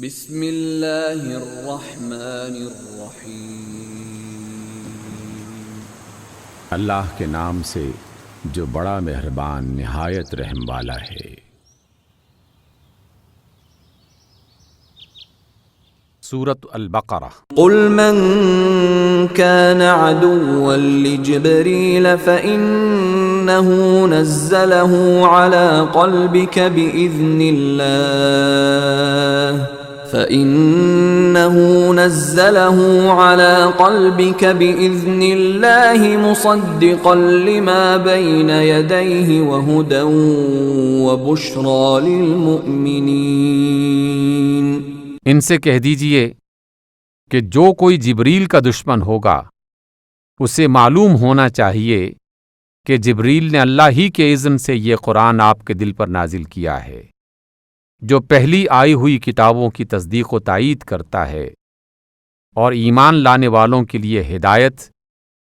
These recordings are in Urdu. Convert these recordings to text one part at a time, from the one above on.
بسم اللہ الرحمن الرحیم۔ اللہ کے نام سے جو بڑا مہربان نہایت رحم والا ہے۔ سورۃ البقرہ۔ قل من كان عدوا لجبريل فإنه نزله على قلبك بإذن الله مصدقا لما بين يديه وهدى وبشرى للمؤمنين۔ ان سے کہہ دیجئے کہ جو کوئی جبریل کا دشمن ہوگا اسے معلوم ہونا چاہیے کہ جبریل نے اللہ ہی کے اذن سے یہ قرآن آپ کے دل پر نازل کیا ہے، جو پہلی آئی ہوئی کتابوں کی تصدیق و تائید کرتا ہے اور ایمان لانے والوں کے لیے ہدایت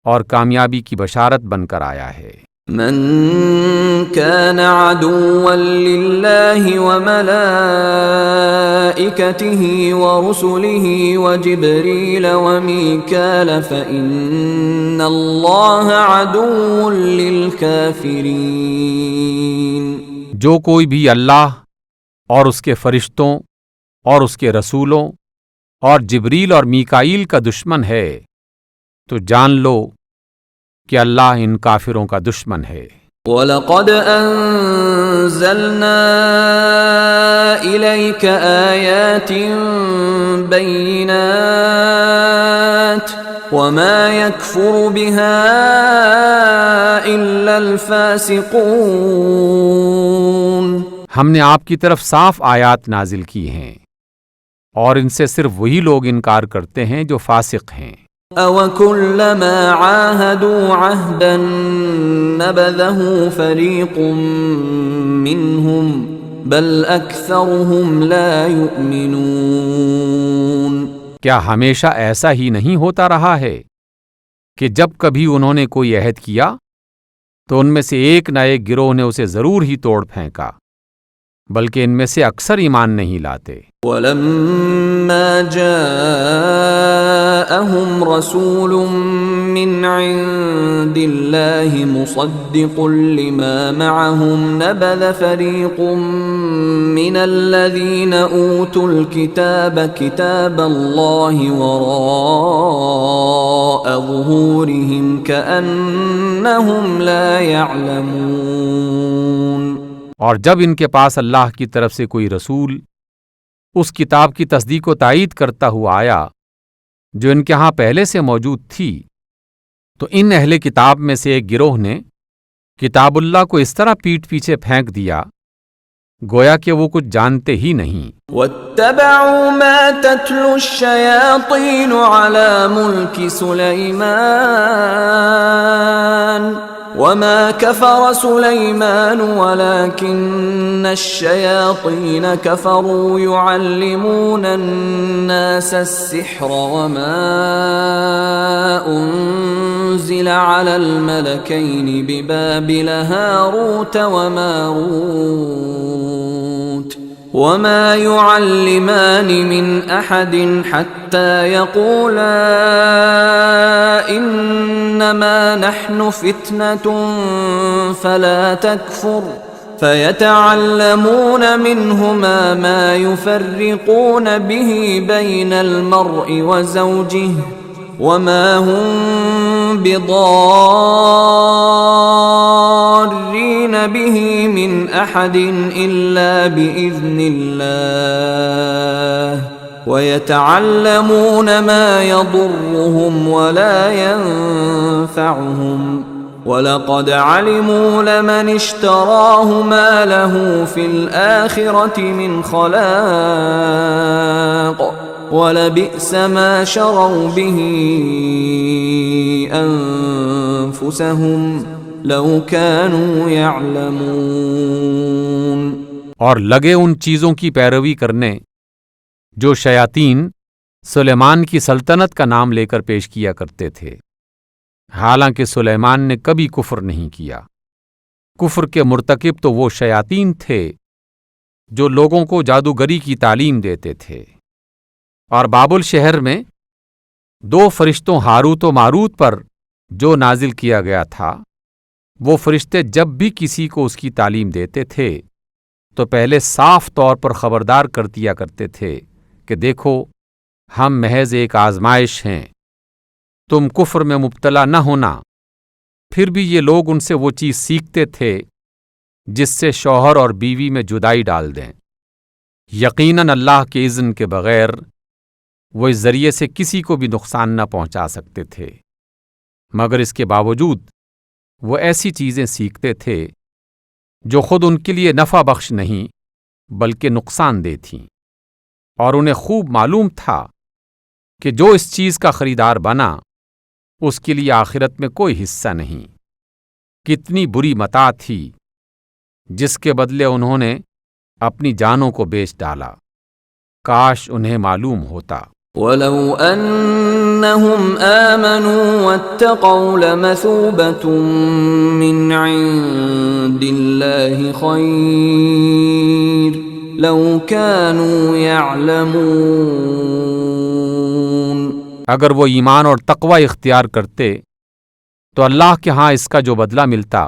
اور کامیابی کی بشارت بن کر آیا ہے۔ من كان عدوا لله وملائكته ورسله وجبريل وميكال فإن الله عدو للكافرين۔ جو کوئی بھی اللہ اور اس کے فرشتوں اور اس کے رسولوں اور جبریل اور میکائیل کا دشمن ہے تو جان لو کہ اللہ ان کافروں کا دشمن ہے۔ وَلَقَدْ أَنزَلْنَا إِلَيْكَ آيَاتٍ بَيِّنَاتٍ وَمَا يَكْفُرُ بِهَا إِلَّا الْفَاسِقُونَ۔ ہم نے آپ کی طرف صاف آیات نازل کی ہیں اور ان سے صرف وہی لوگ انکار کرتے ہیں جو فاسق ہیں۔ أَوَكُلَّمَا عَاهَدُوا عَهْدًا نَبَذَهُ فَرِيقٌ مِّنْهُمْ بَلْ أَكْثَرُهُمْ لَا يُؤْمِنُونَ۔ کیا ہمیشہ ایسا ہی نہیں ہوتا رہا ہے کہ جب کبھی انہوں نے کوئی عہد کیا تو ان میں سے ایک نہ ایک گروہ نے اسے ضرور ہی توڑ پھینکا، بلکہ ان میں سے اکثر ایمان نہیں لاتے۔ وَلَمَّا جَاءَهُمْ رَسُولٌ مِّنْ عِندِ اللَّهِ مُصَدِّقٌ لِّمَا مَعَهُمْ نَبَذَ فَرِيقٌ مِّنَ الَّذِينَ أُوتُوا الْكِتَابَ كِتَابَ اللَّهِ وَرَاءَ ظُهُورِهِمْ كَأَنَّهُمْ لَا يَعْلَمُونَ۔ اور جب ان کے پاس اللہ کی طرف سے کوئی رسول اس کتاب کی تصدیق و تائید کرتا ہوا آیا جو ان کے ہاں پہلے سے موجود تھی، تو ان اہل کتاب میں سے ایک گروہ نے کتاب اللہ کو اس طرح پیٹھ پیچھے پھینک دیا گویا کہ وہ کچھ جانتے ہی نہیں۔ وَاتَّبَعُوا مَا تَتْلُو الشَّيَاطِينُ عَلَى مُلْكِ سُلَيْمَانَ وَمَا كَفَرَ سُلَيْمَانُ وَلَكِنَّ الشَّيَاطِينَ كَفَرُوا يُعَلِّمُونَ النَّاسَ السِّحْرَ وَمَا أُنزِلَ عَلَى الْمَلَكَيْنِ بِبَابِلَ هَارُوتَ وَمَارُوتَ وَمَا يُعَلِّمَانِ مِنْ أَحَدٍ حَتَّى يَقُولَا إِنَّمَا نَحْنُ فِتْنَةٌ فَلَا تَكْفُرْ فَيَتَعَلَّمُونَ مِنْهُمَا مَا يُفَرِّقُونَ بِهِ بَيْنَ الْمَرْءِ وَزَوْجِهِ وَمَا هُمْ بِضَارِّينَ بِهِ مِنْ أَحَدٍ إِلَّا بِإِذْنِ اللَّهِ وَيَتَعَلَّمُونَ مَا يَضُرُّهُمْ وَلَا يَنفَعُهُمْ وَلَقَدْ عَلِمُوا لَمَنِ اشْتَرَاهُ مَا لَهُ فِي الْآخِرَةِ مِنْ خَلَاقٍ وَلَبِئْسَ مَا شَرَوْا بِهِ أَنفُسَهُمْ لَوْ كَانُوا يَعْلَمُونَ۔ اور لگے ان چیزوں کی پیروی کرنے جو شیاطین سلیمان کی سلطنت کا نام لے کر پیش کیا کرتے تھے، حالانکہ سلیمان نے کبھی کفر نہیں کیا۔ کفر کے مرتکب تو وہ شیاطین تھے جو لوگوں کو جادوگری کی تعلیم دیتے تھے۔ اور بابل شہر میں 2 فرشتوں ہاروت و ماروت پر جو نازل کیا گیا تھا، وہ فرشتے جب بھی کسی کو اس کی تعلیم دیتے تھے تو پہلے صاف طور پر خبردار کر دیا کرتے تھے کہ دیکھو، ہم محض ایک آزمائش ہیں، تم کفر میں مبتلا نہ ہونا۔ پھر بھی یہ لوگ ان سے وہ چیز سیکھتے تھے جس سے شوہر اور بیوی میں جدائی ڈال دیں۔ یقیناً اللہ کے اذن کے بغیر وہ اس ذریعے سے کسی کو بھی نقصان نہ پہنچا سکتے تھے، مگر اس کے باوجود وہ ایسی چیزیں سیکھتے تھے جو خود ان کے لیے نفع بخش نہیں بلکہ نقصان دہ تھیں، اور انہیں خوب معلوم تھا کہ جو اس چیز کا خریدار بنا اس کے لیے آخرت میں کوئی حصہ نہیں۔ کتنی بری متاع تھی جس کے بدلے انہوں نے اپنی جانوں کو بیچ ڈالا، کاش انہیں معلوم ہوتا۔ وَلَوْ أَنَّهُمْ آمَنُوا وَاتَّقَوْا لَمَثُوبَةٌ مِّنْ عِندِ اللَّهِ خَيْرٌ لَوْ كَانُوا يَعْلَمُونَ۔ اگر وہ ایمان اور تقوی اختیار کرتے تو اللہ کے ہاں اس کا جو بدلہ ملتا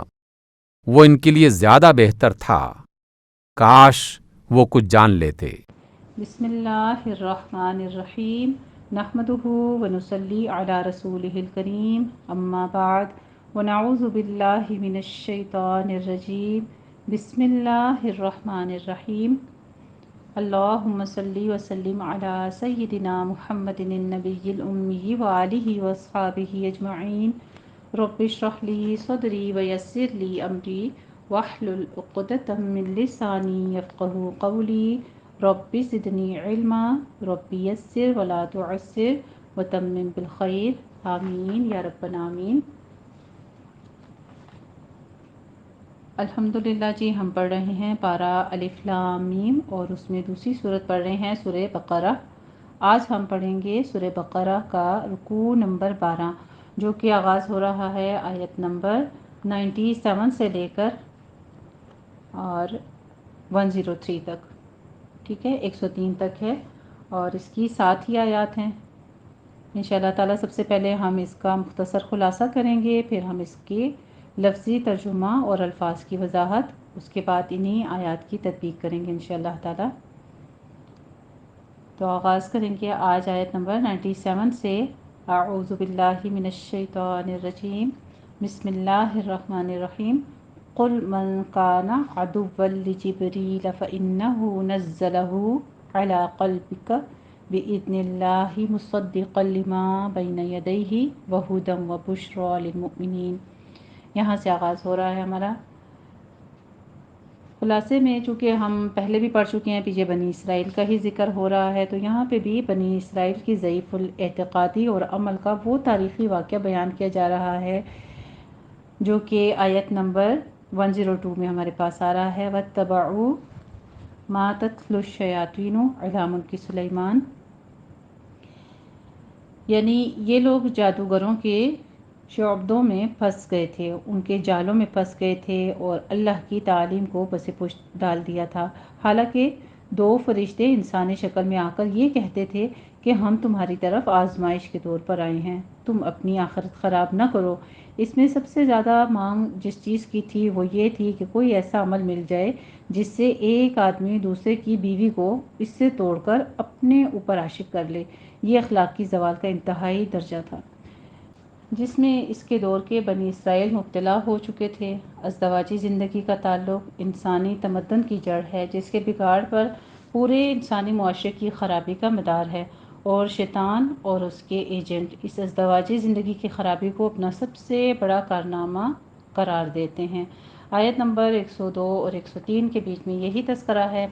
وہ ان کے لیے زیادہ بہتر تھا، کاش وہ کچھ جان لیتے۔ بسم اللہ الرحمن الرحیم، نحمدہ ونصلی علی رسولہ الکریم، اما بعد، ونعوذ باللہ من الشیطان الرجیم، بسم اللہ الرحمن الرحیم۔ اللہم صلی وسلم علی سیدنا محمد النبی الامی وآلہ واصحابہ اجمعین۔ رب اشرح لی صدری ویسر لی امری واحلل عقدۃ من لسانی یفقہوا قولی۔ رب زدنی علما، رب یسر ولا تعسر وتمم بالخیر، آمین یا رب العالمین۔ الحمدللہ جی، ہم پڑھ رہے ہیں پارہ الف لام میم، اور اس میں دوسری صورت پڑھ رہے ہیں سورہ بقرہ۔ آج ہم پڑھیں گے سورہ بقرہ کا رکوع نمبر 12، جو کہ آغاز ہو رہا ہے آیت نمبر 97 سے لے کر اور 103 تک، ٹھیک ہے، 103 تک ہے، اور اس کی 7 ہی آیات ہیں۔ انشاءاللہ تعالیٰ سب سے پہلے ہم اس کا مختصر خلاصہ کریں گے، پھر ہم اس کے لفظی ترجمہ اور الفاظ کی وضاحت، اس کے بعد انہی آیات کی تطبیق کریں گے انشاءاللہ تعالیٰ۔ تو آغاز کریں گے آج آیت نمبر 97 سے۔ اعوذ باللہ من الشیطان الرجیم، بسم اللہ الرحمن الرحیم۔ قل من کان عدوا لجبریل فإنہ نزلہ علی قلبک بإذن اللہ مصدقا لما بین یدیہ وہدی وبشریٰ للمؤمنین۔ یہاں سے آغاز ہو رہا ہے ہمارا۔ خلاصے میں چونکہ ہم پہلے بھی پڑھ چکے ہیں، پیچھے بنی اسرائیل کا ہی ذکر ہو رہا ہے، تو یہاں پہ بھی بنی اسرائیل کی ضعیف الاعتقادی اور عمل کا وہ تاریخی واقعہ بیان کیا جا رہا ہے جو کہ آیت نمبر 102 میں ہمارے پاس آ رہا ہے۔ وَاتَّبَعُوا مَا تَتْلُو الشَّيَاطِينُ عَلَىٰ مُلْكِ سُلَيْمَانَ، یعنی یہ لوگ جادوگروں کے شعبدوں میں پھنس گئے تھے، ان کے جالوں میں پھنس گئے تھے اور اللہ کی تعلیم کو پس پشت ڈال دیا تھا۔ حالانکہ 2 فرشتے انسانی شکل میں آ کر یہ کہتے تھے کہ ہم تمہاری طرف آزمائش کے طور پر آئے ہیں، تم اپنی آخرت خراب نہ کرو۔ اس میں سب سے زیادہ مانگ جس چیز کی تھی وہ یہ تھی کہ کوئی ایسا عمل مل جائے جس سے ایک آدمی دوسرے کی بیوی کو اس سے توڑ کر اپنے اوپر عاشق کر لے۔ یہ اخلاقی زوال کا انتہائی درجہ تھا جس میں اس کے دور کے بنی اسرائیل مبتلا ہو چکے تھے۔ ازدواجی زندگی کا تعلق انسانی تمدن کی جڑ ہے جس کے بگاڑ پر پورے انسانی معاشرے کی خرابی کا مدار ہے، اور شیطان اور اس کے ایجنٹ اس ازدواجی زندگی کی خرابی کو اپنا سب سے بڑا کارنامہ قرار دیتے ہیں۔ آیت نمبر 102 اور 103 کے بیچ میں یہی تذکرہ ہے۔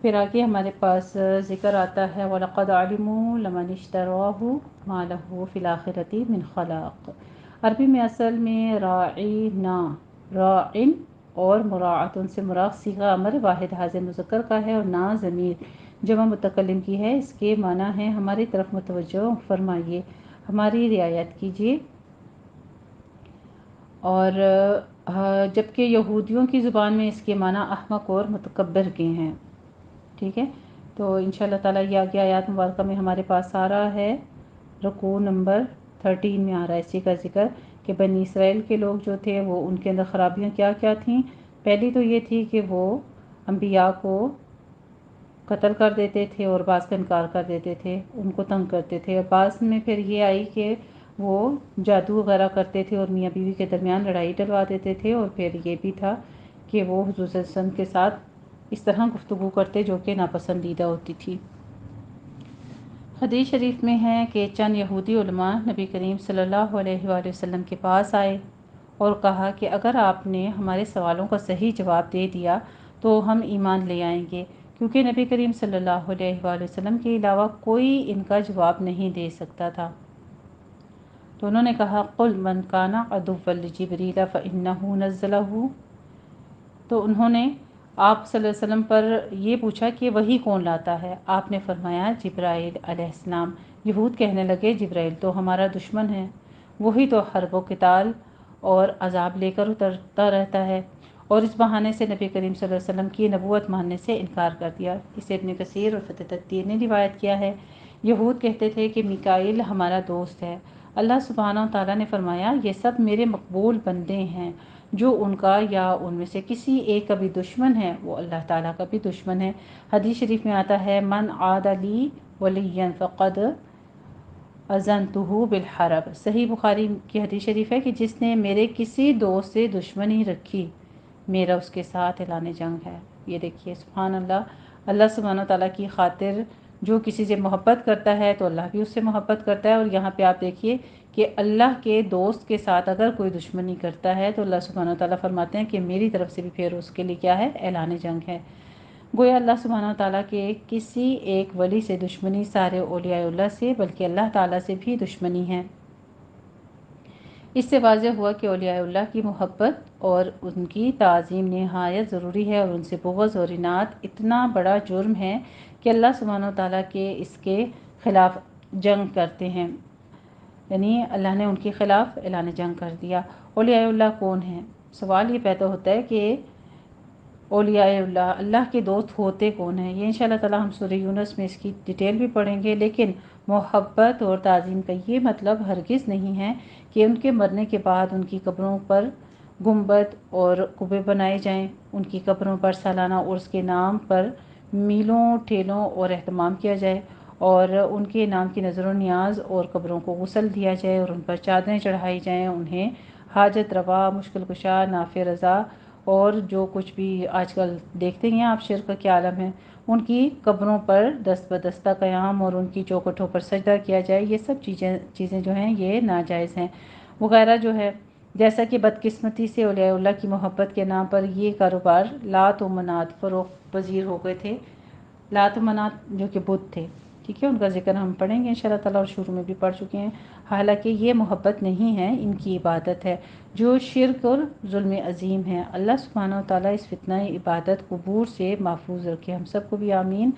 پھر آگے ہمارے پاس ذکر آتا ہے وَلَقَدْ عَلِمُوا لَمَنِ اشْتَرَاهُ مَا لَهُ فِي الْآخِرَةِ مِنْ خَلَاقٍ۔ عربی میں اصل میں راعینا، راعن اور مراعتن سے مراد صیغہ امر واحد حاضر مذکر کا ہے، اور نا ضمیر جمع متکلم کی ہے۔ اس کے معنی ہے ہماری طرف متوجہ فرمائیے، ہماری رعایت کیجیے۔ اور جبکہ یہودیوں کی زبان میں اس کے معنی احمق اور متکبر کے ہیں، ٹھیک ہے۔ تو انشاءاللہ تعالیٰ یہ آگے آیات مبارکہ میں ہمارے پاس آ رہا ہے، رکوع نمبر 13 میں آ رہا ہے اسی کا ذکر کہ بنی اسرائیل کے لوگ جو تھے وہ ان کے اندر خرابیاں کیا کیا تھیں۔ پہلی تو یہ تھی کہ وہ انبیاء کو قتل کر دیتے تھے اور بعض کا انکار کر دیتے تھے، ان کو تنگ کرتے تھے، اور بعض میں پھر یہ آئی کہ وہ جادو وغیرہ کرتے تھے اور میاں بیوی کے درمیان لڑائی ڈلوا دیتے تھے، اور پھر یہ بھی تھا کہ وہ حضور صلی اللہ علیہ وسلم کے ساتھ اس طرح گفتگو کرتے جو کہ ناپسندیدہ ہوتی تھی۔ حدیث شریف میں ہے کہ چند یہودی علماء نبی کریم صلی اللہ علیہ وآلہ وسلم کے پاس آئے اور کہا کہ اگر آپ نے ہمارے سوالوں کا صحیح جواب دے دیا تو ہم ایمان لے آئیں گے، کیونکہ نبی کریم صلی اللہ علیہ وآلہ وسلم کے علاوہ کوئی ان کا جواب نہیں دے سکتا تھا۔ تو انہوں نے کہا قُلْ مَنْ كَانَ عَدُوًّا لِجِبْرِيلَ فَإِنَّهُ نَزَّلَهُ، تو انہوں نے آپ صلی اللہ علیہ وسلم پر یہ پوچھا کہ وہی کون لاتا ہے؟ آپ نے فرمایا جبرائیل علیہ السلام۔ یہود کہنے لگے جبرائیل تو ہمارا دشمن ہے، وہی تو حرب و قتال اور عذاب لے کر اترتا رہتا ہے، اور اس بہانے سے نبی کریم صلی اللہ علیہ وسلم کی نبوت ماننے سے انکار کر دیا۔ اسے ابن کثیر اور فتح تدبیر نے روایت کیا ہے۔ یہود کہتے تھے کہ میکائیل ہمارا دوست ہے۔ اللہ سبحانہ و تعالیٰ نے فرمایا یہ سب میرے مقبول بندے ہیں، جو ان کا یا ان میں سے کسی ایک کا بھی دشمن ہے وہ اللہ تعالیٰ کا بھی دشمن ہے۔ حدیث شریف میں آتا ہے من عاد لی ولیا فقد اذنتہ بالحرب۔ صحیح بخاری کی حدیث شریف ہے کہ جس نے میرے کسی دوست سے دشمنی رکھی میرا اس کے ساتھ اعلان جنگ ہے۔ یہ دیکھیے سبحان اللہ، اللہ سبحانہ تعالیٰ کی خاطر جو کسی سے محبت کرتا ہے تو اللہ بھی اس سے محبت کرتا ہے، اور یہاں پہ آپ دیکھیے کہ اللہ کے دوست کے ساتھ اگر کوئی دشمنی کرتا ہے تو اللہ سبحانہ تعالیٰ فرماتے ہیں کہ میری طرف سے بھی پھر اس کے لیے کیا ہے؟ اعلان جنگ ہے۔ گویا اللہ سبحانہ تعالیٰ کے کسی ایک ولی سے دشمنی سارے اولیاء اللہ سے بلکہ اللہ تعالیٰ سے بھی دشمنی ہے۔ اس سے واضح ہوا کہ اولیاء اللہ کی محبت اور ان کی تعظیم نہایت ضروری ہے، اور ان سے بغض اور عناد اتنا بڑا جرم ہے کہ اللہ سبحانہ تعالیٰ کے اس کے خلاف جنگ کرتے ہیں، یعنی اللہ نے ان کے خلاف اعلان جنگ کر دیا۔ اولیاء اللہ کون ہیں؟ سوال یہ پیدا ہوتا ہے کہ اولیاء اللہ اللہ کے دوست ہوتے کون ہیں؟ یہ انشاءاللہ تعالیٰ ہم سورہ یونس میں اس کی ڈیٹیل بھی پڑھیں گے، لیکن محبت اور تعظیم کا یہ مطلب ہرگز نہیں ہے کہ ان کے مرنے کے بعد ان کی قبروں پر گنبد اور قبے بنائے جائیں، ان کی قبروں پر سالانہ عرس کے نام پر میلوں ٹھیلوں اور اہتمام کیا جائے، اور ان کے نام کی نظر و نیاز اور قبروں کو غسل دیا جائے، اور ان پر چادریں چڑھائی جائیں، انہیں حاجت روا مشکل کشا نافع رضا اور جو کچھ بھی آج کل دیکھتے ہیں آپ شرک کے عالم ہے، ان کی قبروں پر دست بدستہ قیام اور ان کی چوکھٹوں پر سجدہ کیا جائے، یہ سب چیزیں جو ہیں یہ ناجائز ہیں وغیرہ جو ہے۔ جیسا کہ بدقسمتی سے اولیاء اللہ کی محبت کے نام پر یہ کاروبار لات و منات فروخت پذیر ہو گئے تھے۔ لات و منات جو کہ بت تھے، ٹھیک ہے، ان کا ذکر ہم پڑھیں گے انشاءاللہ تعالیٰ، اور شروع میں بھی پڑھ چکے ہیں۔ حالانکہ یہ محبت نہیں ہے، ان کی عبادت ہے جو شرک اور ظلم عظیم ہے۔ اللہ سبحانہ و تعالیٰ اس فتنہ عبادت قبور سے محفوظ رکھے ہم سب کو بھی، آمین۔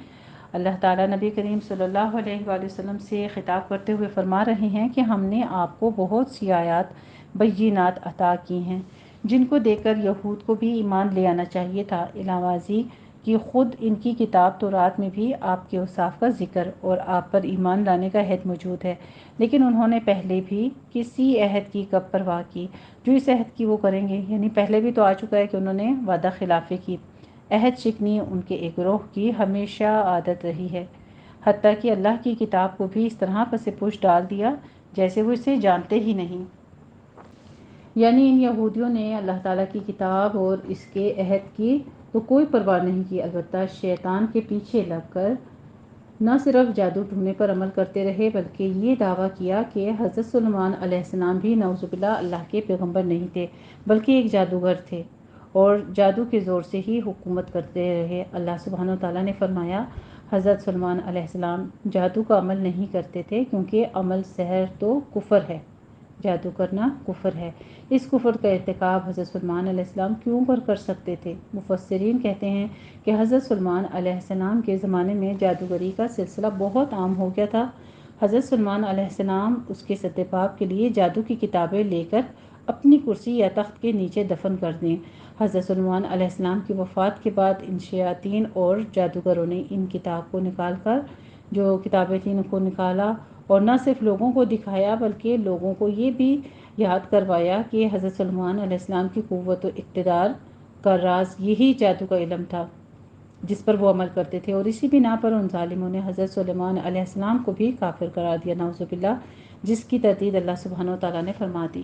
اللہ تعالیٰ نبی کریم صلی اللہ علیہ وآلہ وسلم سے خطاب کرتے ہوئے فرما رہے ہیں کہ ہم نے آپ کو بہت سی آیات بینات عطا کی ہیں جن کو دیکھ کر یہود کو بھی ایمان لے آنا چاہیے تھا، علاوہ ازیں کہ خود ان کی کتاب تورات میں بھی آپ کے اوصاف کا ذکر اور آپ پر ایمان لانے کا عہد موجود ہے، لیکن انہوں نے پہلے بھی کسی عہد کی کب پرواہ کی جو اس عہد کی وہ کریں گے، یعنی پہلے بھی تو آ چکا ہے کہ انہوں نے وعدہ خلافی کی، عہد شکنی ان کے ایک گروہ کی ہمیشہ عادت رہی ہے، حتیٰ کہ اللہ کی کتاب کو بھی اس طرح پس پش ڈال دیا جیسے وہ اسے جانتے ہی نہیں۔ یعنی ان یہودیوں نے اللہ تعالیٰ کی کتاب اور اس کے عہد کی تو کوئی پرواہ نہیں کی، البتہ شیطان کے پیچھے لگ کر نہ صرف جادو ٹونے پر عمل کرتے رہے بلکہ یہ دعویٰ کیا کہ حضرت سلیمان علیہ السلام بھی نعوذ باللہ اللہ کے پیغمبر نہیں تھے بلکہ ایک جادوگر تھے، اور جادو کے زور سے ہی حکومت کرتے رہے۔ اللہ سبحانہ وتعالیٰ نے فرمایا حضرت سلیمان علیہ السلام جادو کا عمل نہیں کرتے تھے کیونکہ عمل سحر تو کفر ہے، جادو کرنا کفر ہے۔ اس کفر کا ارتکاب حضرت سلیمان علیہ السلام کیوں کر سکتے تھے؟ مفسرین کہتے ہیں کہ حضرت سلیمان علیہ السلام کے زمانے میں جادوگری کا سلسلہ بہت عام ہو گیا تھا۔ حضرت سلیمان علیہ السلام اس کے ستباب کے لیے جادو کی کتابیں لے کر اپنی کرسی یا تخت کے نیچے دفن کر دیں۔ حضرت سلیمان علیہ السلام کی وفات کے بعد ان شیاطین اور جادوگروں نے ان کتاب کو نکال کر جو کتابیں تھیں ان کو نکالا اور نہ صرف لوگوں کو دکھایا بلکہ لوگوں کو یہ بھی یاد کروایا کہ حضرت سلیمان علیہ السلام کی قوت و اقتدار کا راز یہی جادو کا علم تھا جس پر وہ عمل کرتے تھے، اور اسی بنا پر ان ظالموں نے حضرت سلیمان علیہ السلام کو بھی کافر قرار دیا، نعوذ باللہ، جس کی تردید اللہ سبحانہ و تعالیٰ نے فرما دی۔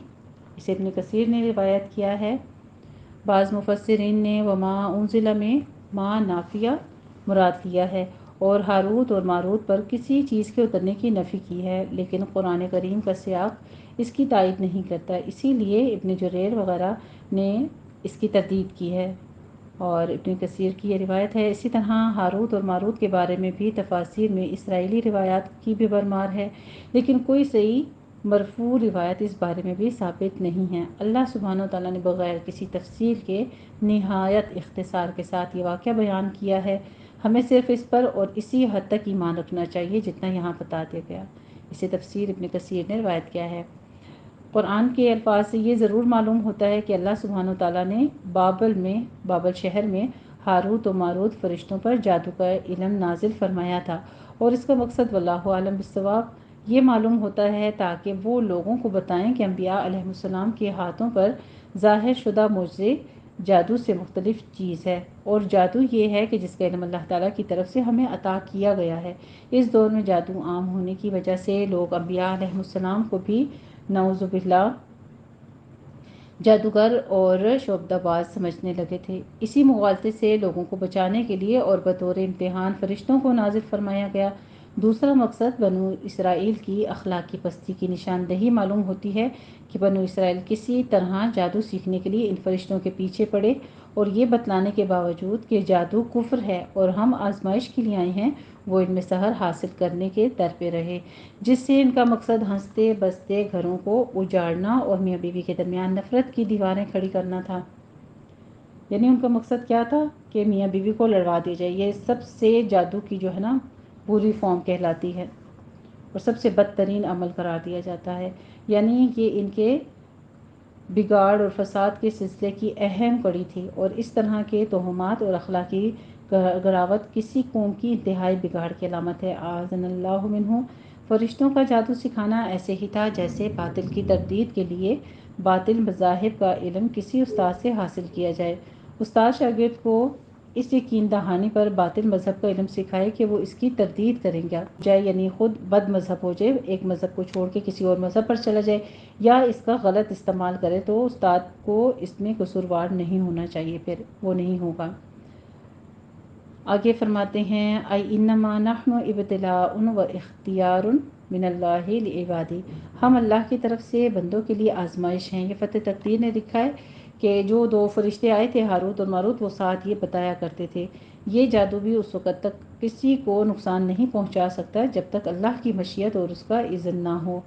اسے ابن کثیر نے روایت کیا ہے۔ بعض مفسرین نے وما انزل میں ما نافیہ مراد لیا ہے اور ہاروت اور ماروت پر کسی چیز کے اترنے کی نفی کی ہے، لیکن قرآن کریم کا سیاق اس کی تائید نہیں کرتا، اسی لیے ابن جریر وغیرہ نے اس کی تردید کی ہے اور ابن کثیر کی یہ روایت ہے۔ اسی طرح ہاروت اور ماروت کے بارے میں بھی تفاسیر میں اسرائیلی روایات کی بھی بھرمار ہے، لیکن کوئی صحیح مرفوع روایت اس بارے میں بھی ثابت نہیں ہے۔ اللہ سبحانہ و تعالیٰ نے بغیر کسی تفصیل کے نہایت اختصار کے ساتھ یہ واقعہ بیان کیا ہے، ہمیں صرف اس پر اور اسی حد تک ایمان رکھنا چاہیے جتنا یہاں بتا دیا گیا۔ اسے تفسیر ابن کثیر نے روایت کیا ہے۔ قرآن کے الفاظ سے یہ ضرور معلوم ہوتا ہے کہ اللہ سبحانہ و تعالیٰ نے بابل شہر میں ہاروت و ماروت فرشتوں پر جادو کا علم نازل فرمایا تھا، اور اس کا مقصد واللہ اعلم بالصواب یہ معلوم ہوتا ہے تاکہ وہ لوگوں کو بتائیں کہ انبیاء علیہ السلام کے ہاتھوں پر ظاہر شدہ معجزے جادو سے مختلف چیز ہے، اور جادو یہ ہے کہ جس کا علم اللہ تعالیٰ کی طرف سے ہمیں عطا کیا گیا ہے۔ اس دور میں جادو عام ہونے کی وجہ سے لوگ انبیاء علیہ السلام کو بھی نعوذ باللہ جادوگر اور شعبدہ باز سمجھنے لگے تھے۔ اسی مغالطے سے لوگوں کو بچانے کے لیے اور بطور امتحان فرشتوں کو نازل فرمایا گیا۔ دوسرا مقصد بنو اسرائیل کی اخلاقی پستی کی نشاندہی معلوم ہوتی ہے کہ بنو اسرائیل کسی طرح جادو سیکھنے کے لیے ان فرشتوں کے پیچھے پڑے اور یہ بتلانے کے باوجود کہ جادو کفر ہے اور ہم آزمائش کے لیے آئے ہیں، وہ ان میں سحر حاصل کرنے کے در پہ رہے، جس سے ان کا مقصد ہنستے بستے گھروں کو اجاڑنا اور میاں بیوی کے درمیان نفرت کی دیواریں کھڑی کرنا تھا۔ یعنی ان کا مقصد کیا تھا کہ میاں بیوی کو لڑوا دی جائے۔ یہ سب سے جادو کی جو ہے نا بری فارم کہلاتی ہے اور سب سے بدترین عمل قرار دیا جاتا ہے، یعنی یہ ان کے بگاڑ اور فساد کے سلسلے کی اہم کڑی تھی، اور اس طرح کے توہمات اور اخلاقی گراوٹ کسی قوم کی انتہائی بگاڑ کی علامت ہے۔ اعاذنا اللہ منہ۔ فرشتوں کا جادو سکھانا ایسے ہی تھا جیسے باطل کی تردید کے لیے باطل مذاہب کا علم کسی استاد سے حاصل کیا جائے۔ استاد شاگرد کو اس یقین دہانی پر باطل مذہب کا علم سکھائے کہ وہ اس کی تردید کریں گا جائے، یعنی خود بد مذہب ہو جائے، ایک مذہب کو چھوڑ کے کسی اور مذہب پر چلا جائے یا اس کا غلط استعمال کرے، تو استاد کو اس میں قصوروار نہیں ہونا چاہیے، پھر وہ نہیں ہوگا۔ آگے فرماتے ہیں انما نحن ابتلاء و اختیار من اللہ لعبادی، ہم اللہ کی طرف سے بندوں کے لیے آزمائش ہیں۔ یہ فتح تقدیر نے لکھا ہے کہ جو دو فرشتے آئے تھے ہاروت اور ماروت، وہ ساتھ یہ بتایا کرتے تھے یہ جادو بھی اس وقت تک کسی کو نقصان نہیں پہنچا سکتا جب تک اللہ کی مشیت اور اس کا اذن نہ ہو،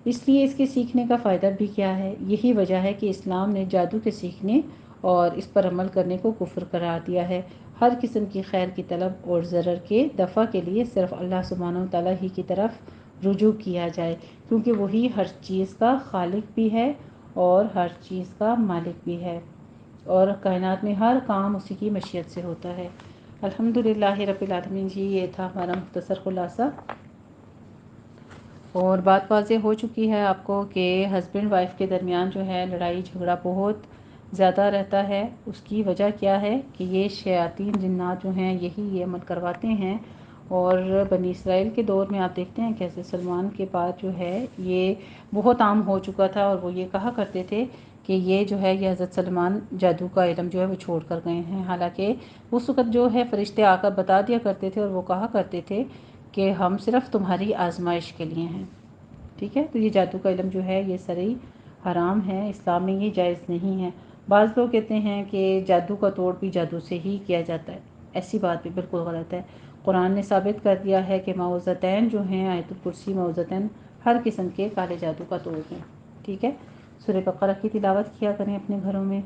اس لیے اس کے سیکھنے کا فائدہ بھی کیا ہے۔ یہی وجہ ہے کہ اسلام نے جادو کے سیکھنے اور اس پر عمل کرنے کو کفر قرار دیا ہے۔ ہر قسم کی خیر کی طلب اور ضرر کے دفع کے لیے صرف اللہ سبحانہ و تعالیٰ ہی کی طرف رجوع کیا جائے، کیونکہ وہی ہر چیز کا خالق بھی ہے اور ہر چیز کا مالک بھی ہے، اور کائنات میں ہر کام اسی کی مشیت سے ہوتا ہے۔ الحمدللہ رب العالمین۔ جی یہ تھا ہمارا مختصر خلاصہ، اور بات واضح ہو چکی ہے آپ کو کہ ہسبینڈ وائف کے درمیان جو ہے لڑائی جھگڑا بہت زیادہ رہتا ہے۔ اس کی وجہ کیا ہے کہ یہ شیاطین جنات جو ہیں یہی یہ عمل کرواتے ہیں، اور بنی اسرائیل کے دور میں آپ دیکھتے ہیں کہ حضرت سلمان کے بعد جو ہے یہ بہت عام ہو چکا تھا، اور وہ یہ کہا کرتے تھے کہ یہ جو ہے یہ حضرت سلمان جادو کا علم جو ہے وہ چھوڑ کر گئے ہیں، حالانکہ اس وقت جو ہے فرشتے آ کر بتا دیا کرتے تھے اور وہ کہا کرتے تھے کہ ہم صرف تمہاری آزمائش کے لیے ہیں، ٹھیک ہے۔ تو یہ جادو کا علم جو ہے یہ سری حرام ہے، اسلام میں یہ جائز نہیں ہے۔ بعض لوگ کہتے ہیں کہ جادو کا توڑ بھی جادو سے ہی کیا جاتا ہے، ایسی بات بھی بالکل غلط ہے۔ قرآن نے ثابت کر دیا ہے کہ معوذتین جو ہیں آیت الکرسی معوذتین ہر قسم کے کالے جادو کا توڑ ہیں، ٹھیک ہے۔ سورہ بقرہ کی تلاوت کیا کریں اپنے گھروں میں،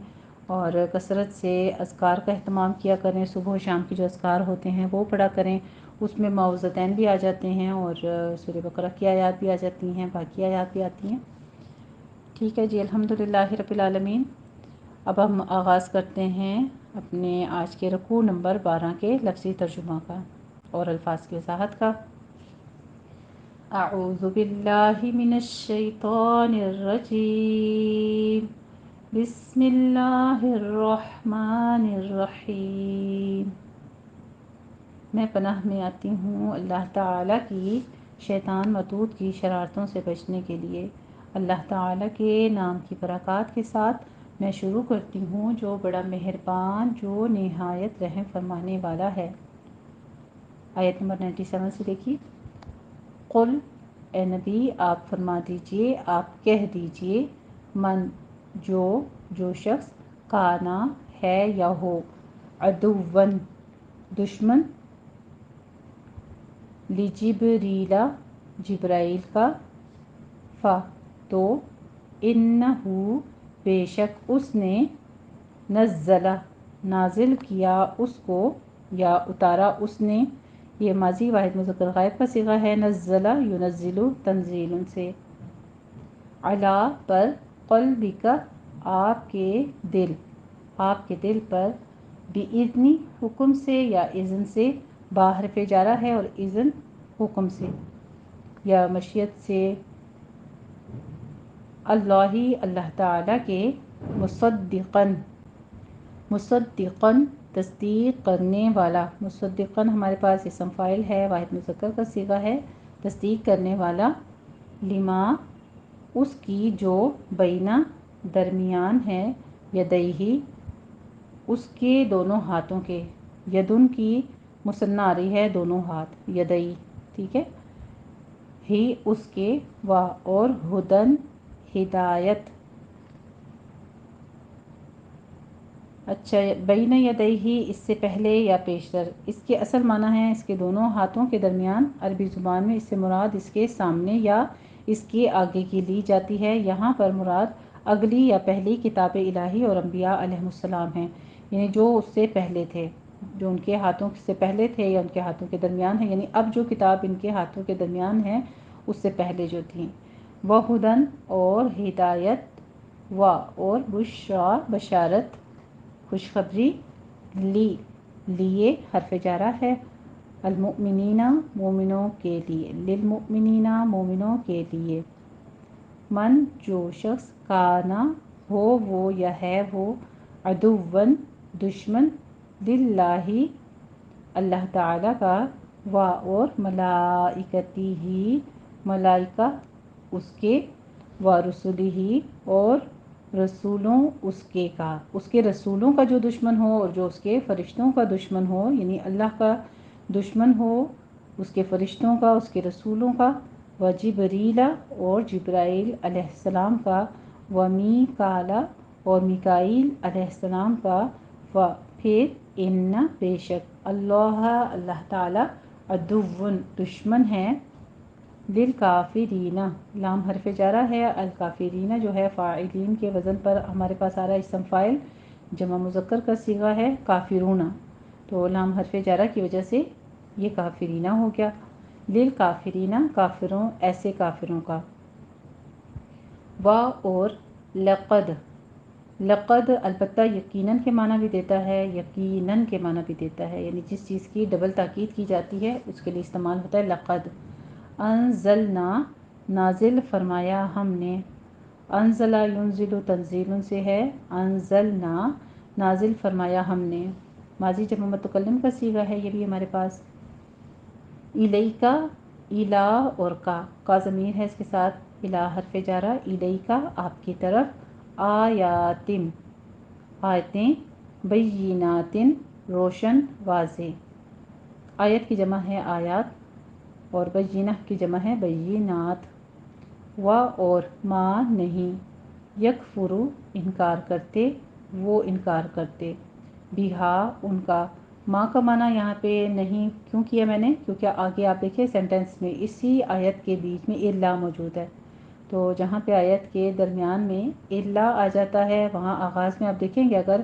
اور کثرت سے اذکار کا اہتمام کیا کریں، صبح و شام کے جو اذکار ہوتے ہیں وہ پڑھا کریں، اس میں معوذتین بھی آ جاتے ہیں اور سورہ بقرہ کی آیات بھی آ جاتی ہیں، باقی آیات بھی آتی ہیں، ٹھیک ہے جی۔ الحمدللہ رب العالمین۔ اب ہم آغاز کرتے ہیں اپنے آج کے رکوع نمبر 12 کے لفظی ترجمہ کا اور الفاظ کی وضاحت کا۔ اعوذ باللہ من الشیطان الرجیم، بسم اللہ الرحمن الرحیم۔ میں پناہ میں آتی ہوں اللہ تعالیٰ کی شیطان مردود کی شرارتوں سے بچنے کے لیے۔ اللہ تعالیٰ کے نام کی برکات کے ساتھ میں شروع کرتی ہوں جو بڑا مہربان، جو نہایت رحم فرمانے والا ہے۔ آیت نمبر 97 سے دیکھیے۔ قل، اے نبی آپ فرما دیجئے، آپ کہہ دیجئے، من جو شخص کانا ہے یا ہو، عدوًا دشمن، لجبریل جبرائیل کا، تو انہو بے شک اس نے، نازل کیا اس کو یا اتارا اس نے، یہ ماضی واحد مذکر غائب کا صیغہ ہے، نزل ینزل تنزیل سے، علا پر، قلبک آپ کے دل پر، بِإِذْنِ حکم سے یا اذن سے، باحرف جارہ ہے اور اذن حکم سے یا مشیت سے، اللہ تعالیٰ کے، مصدقاً تصدیق کرنے والا، مصدقاً ہمارے پاس اسم فاعل ہے، واحد مذکر کا صیغہ ہے، تصدیق کرنے والا، لما اس کی جو، بینہ درمیان ہے، یدیہ اس کے دونوں ہاتھوں کے، یدن کی مثنی آ رہی ہے دونوں ہاتھ، یدئی، ٹھیک ہے، ہی اس کے، اور ہدن ہدایت، اچھا بین یدیہ اس سے پہلے یا پیشتر، اس کے اصل معنی ہے اس کے دونوں ہاتھوں کے درمیان، عربی زبان میں اس سے مراد اس کے سامنے یا اس کے آگے کی لی جاتی ہے، یہاں پر مراد اگلی یا پہلی کتاب الہی اور انبیاء علیہ السلام ہیں، یعنی جو اس سے پہلے تھے، جو ان کے ہاتھوں سے پہلے تھے یا ان کے ہاتھوں کے درمیان ہیں، یعنی اب جو کتاب ان کے ہاتھوں کے درمیان ہے اس سے پہلے جو تھیں، وہدن اور ہدایت، اور بشرا بشارت، خوشخبری، لیے حرف جارہ ہے، المؤمنین مومنوں کے لیے، للمؤمنین مومنوں کے لیے، من جو شخص کانا ہو وہ یا ہے وہ، عدوًا دشمن، للہ اللہ تعالیٰ کا، اور ملائکتہ ملائکہ اس کے، رسلہ اور رسولوں اس کے کا، اس کے رسولوں کا جو دشمن ہو اور جو اس کے فرشتوں کا دشمن ہو، یعنی اللہ کا دشمن ہو، اس کے فرشتوں کا، اس کے رسولوں کا، جبریل اور جبرائیل علیہ السلام کا، میکال اور میکائیل علیہ السلام کا، پھر ان بے شک، اللہ تعالی، عدوٌ دشمن ہے، للکافرین لام حرف جارہ ہے، الکافرین جو ہے فاعلین کے وزن پر ہمارے پاس آ رہا ہے، اسم فاعل جمع مذکر کا صیغہ ہے کافرون، تو لام حرف جارہ کی وجہ سے یہ کافرین ہو گیا، للکافرین کافروں، ایسے کافروں کا، اور لقد البتہ یقیناً کے معنی بھی دیتا ہے، یقیناً کے معنی بھی دیتا ہے، یعنی جس چیز کی ڈبل تاکید کی جاتی ہے اس کے لیے استعمال ہوتا ہے لقد، انزلنا نازل فرمایا ہم نے، انزل ینزل تنزیل سے ہے، انزلنا نازل فرمایا ہم نے، ماضی جمع متکلم کا صیغہ ہے یہ بھی ہمارے پاس، الیکا، الا اور کا ضمیر ہے اس کے ساتھ، الا حرف جارہ، الیکا آپ کی طرف، آیاتن آیتیں، بیناتن روشن واضح، آیت کی جمع ہے آیات اور بینہ کی جمع ہے بینات، اور ما نہیں، یکفرو انکار کرتے، وہ انکار کرتے، بہا ان کا، ماں کا معنی یہاں پہ نہیں کیوں کیا میں نے، کیونکہ آگے آپ دیکھیں سینٹنس میں اسی آیت کے بیچ میں الا موجود ہے، تو جہاں پہ آیت کے درمیان میں الا آ جاتا ہے وہاں آغاز میں آپ دیکھیں گے اگر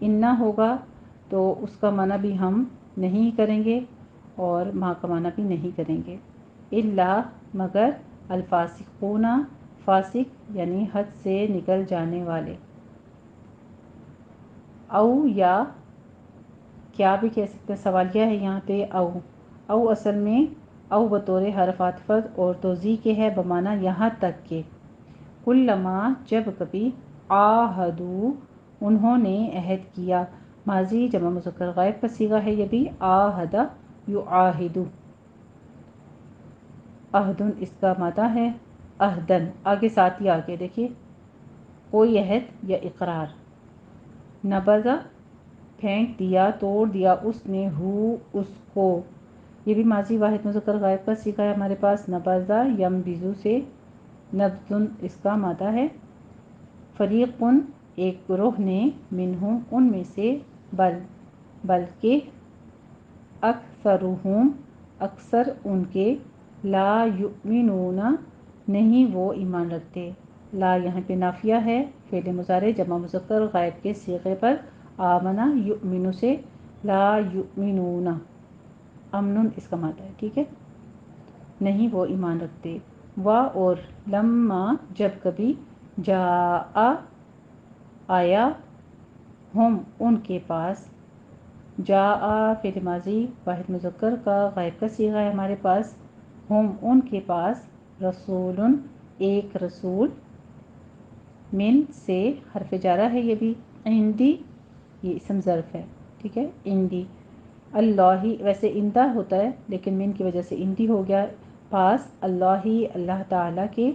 انا ہوگا تو اس کا معنی بھی ہم نہیں کریں گے اور ماں کا معنی بھی نہیں کریں گے، الا مگر، الفاسقون فاسق یعنی حد سے نکل جانے والے، او یا کیا بھی کہہ سکتے ہیں، سوالیہ ہے یہاں پہ او اصل میں او بطور حرف عطف اور توضیح کے ہے بمانا یہاں تک کہ کلما جب کبھی آہدو انہوں نے عہد کیا، ماضی جمع مذکر غائب کا صیغہ ہے یہ بھی، آہدہ یعاہدو، عہدن اس کا مادہ ہے، عہدن آگے ساتھ ہی آگے دیکھیے کوئی عہد یا اقرار، نبذہ پھینک دیا توڑ دیا اس نے، ہو اس کو، یہ بھی ماضی واحد مذکر غائب کا صیغہ ہے ہمارے پاس، نبذہ ینبذو سے نبذن اس کا مادہ ہے، فریقن ایک گروہ نے، منہم ان میں سے، بلکہ اکثرہم اکثر ان کے، لا یؤمنون نہیں وہ ایمان رکھتے، لا یہاں پہ نافیہ ہے، فعل مضارع جمع مذکر غائب کے صیغے پر، آمنہ یؤمن سے، لا یؤمنون، امن اس کا مادہ ہے، ٹھیک ہے، نہیں وہ ایمان رکھتے، اور لما جب کبھی، جاء آیا، ہم ان کے پاس، جاء فعل ماضی واحد مذکر کا غائب کا صیغہ ہے ہمارے پاس، ہم ان کے پاس، رسول ایک رسول، من سے حرف جارہ ہے یہ بھی، عندی یہ اسم ظرف ہے، ٹھیک ہے، عندی، اللہ ویسے اندہ ہوتا ہے لیکن من کی وجہ سے عندی ہو گیا، پاس، اللہ اللہ تعالیٰ کے،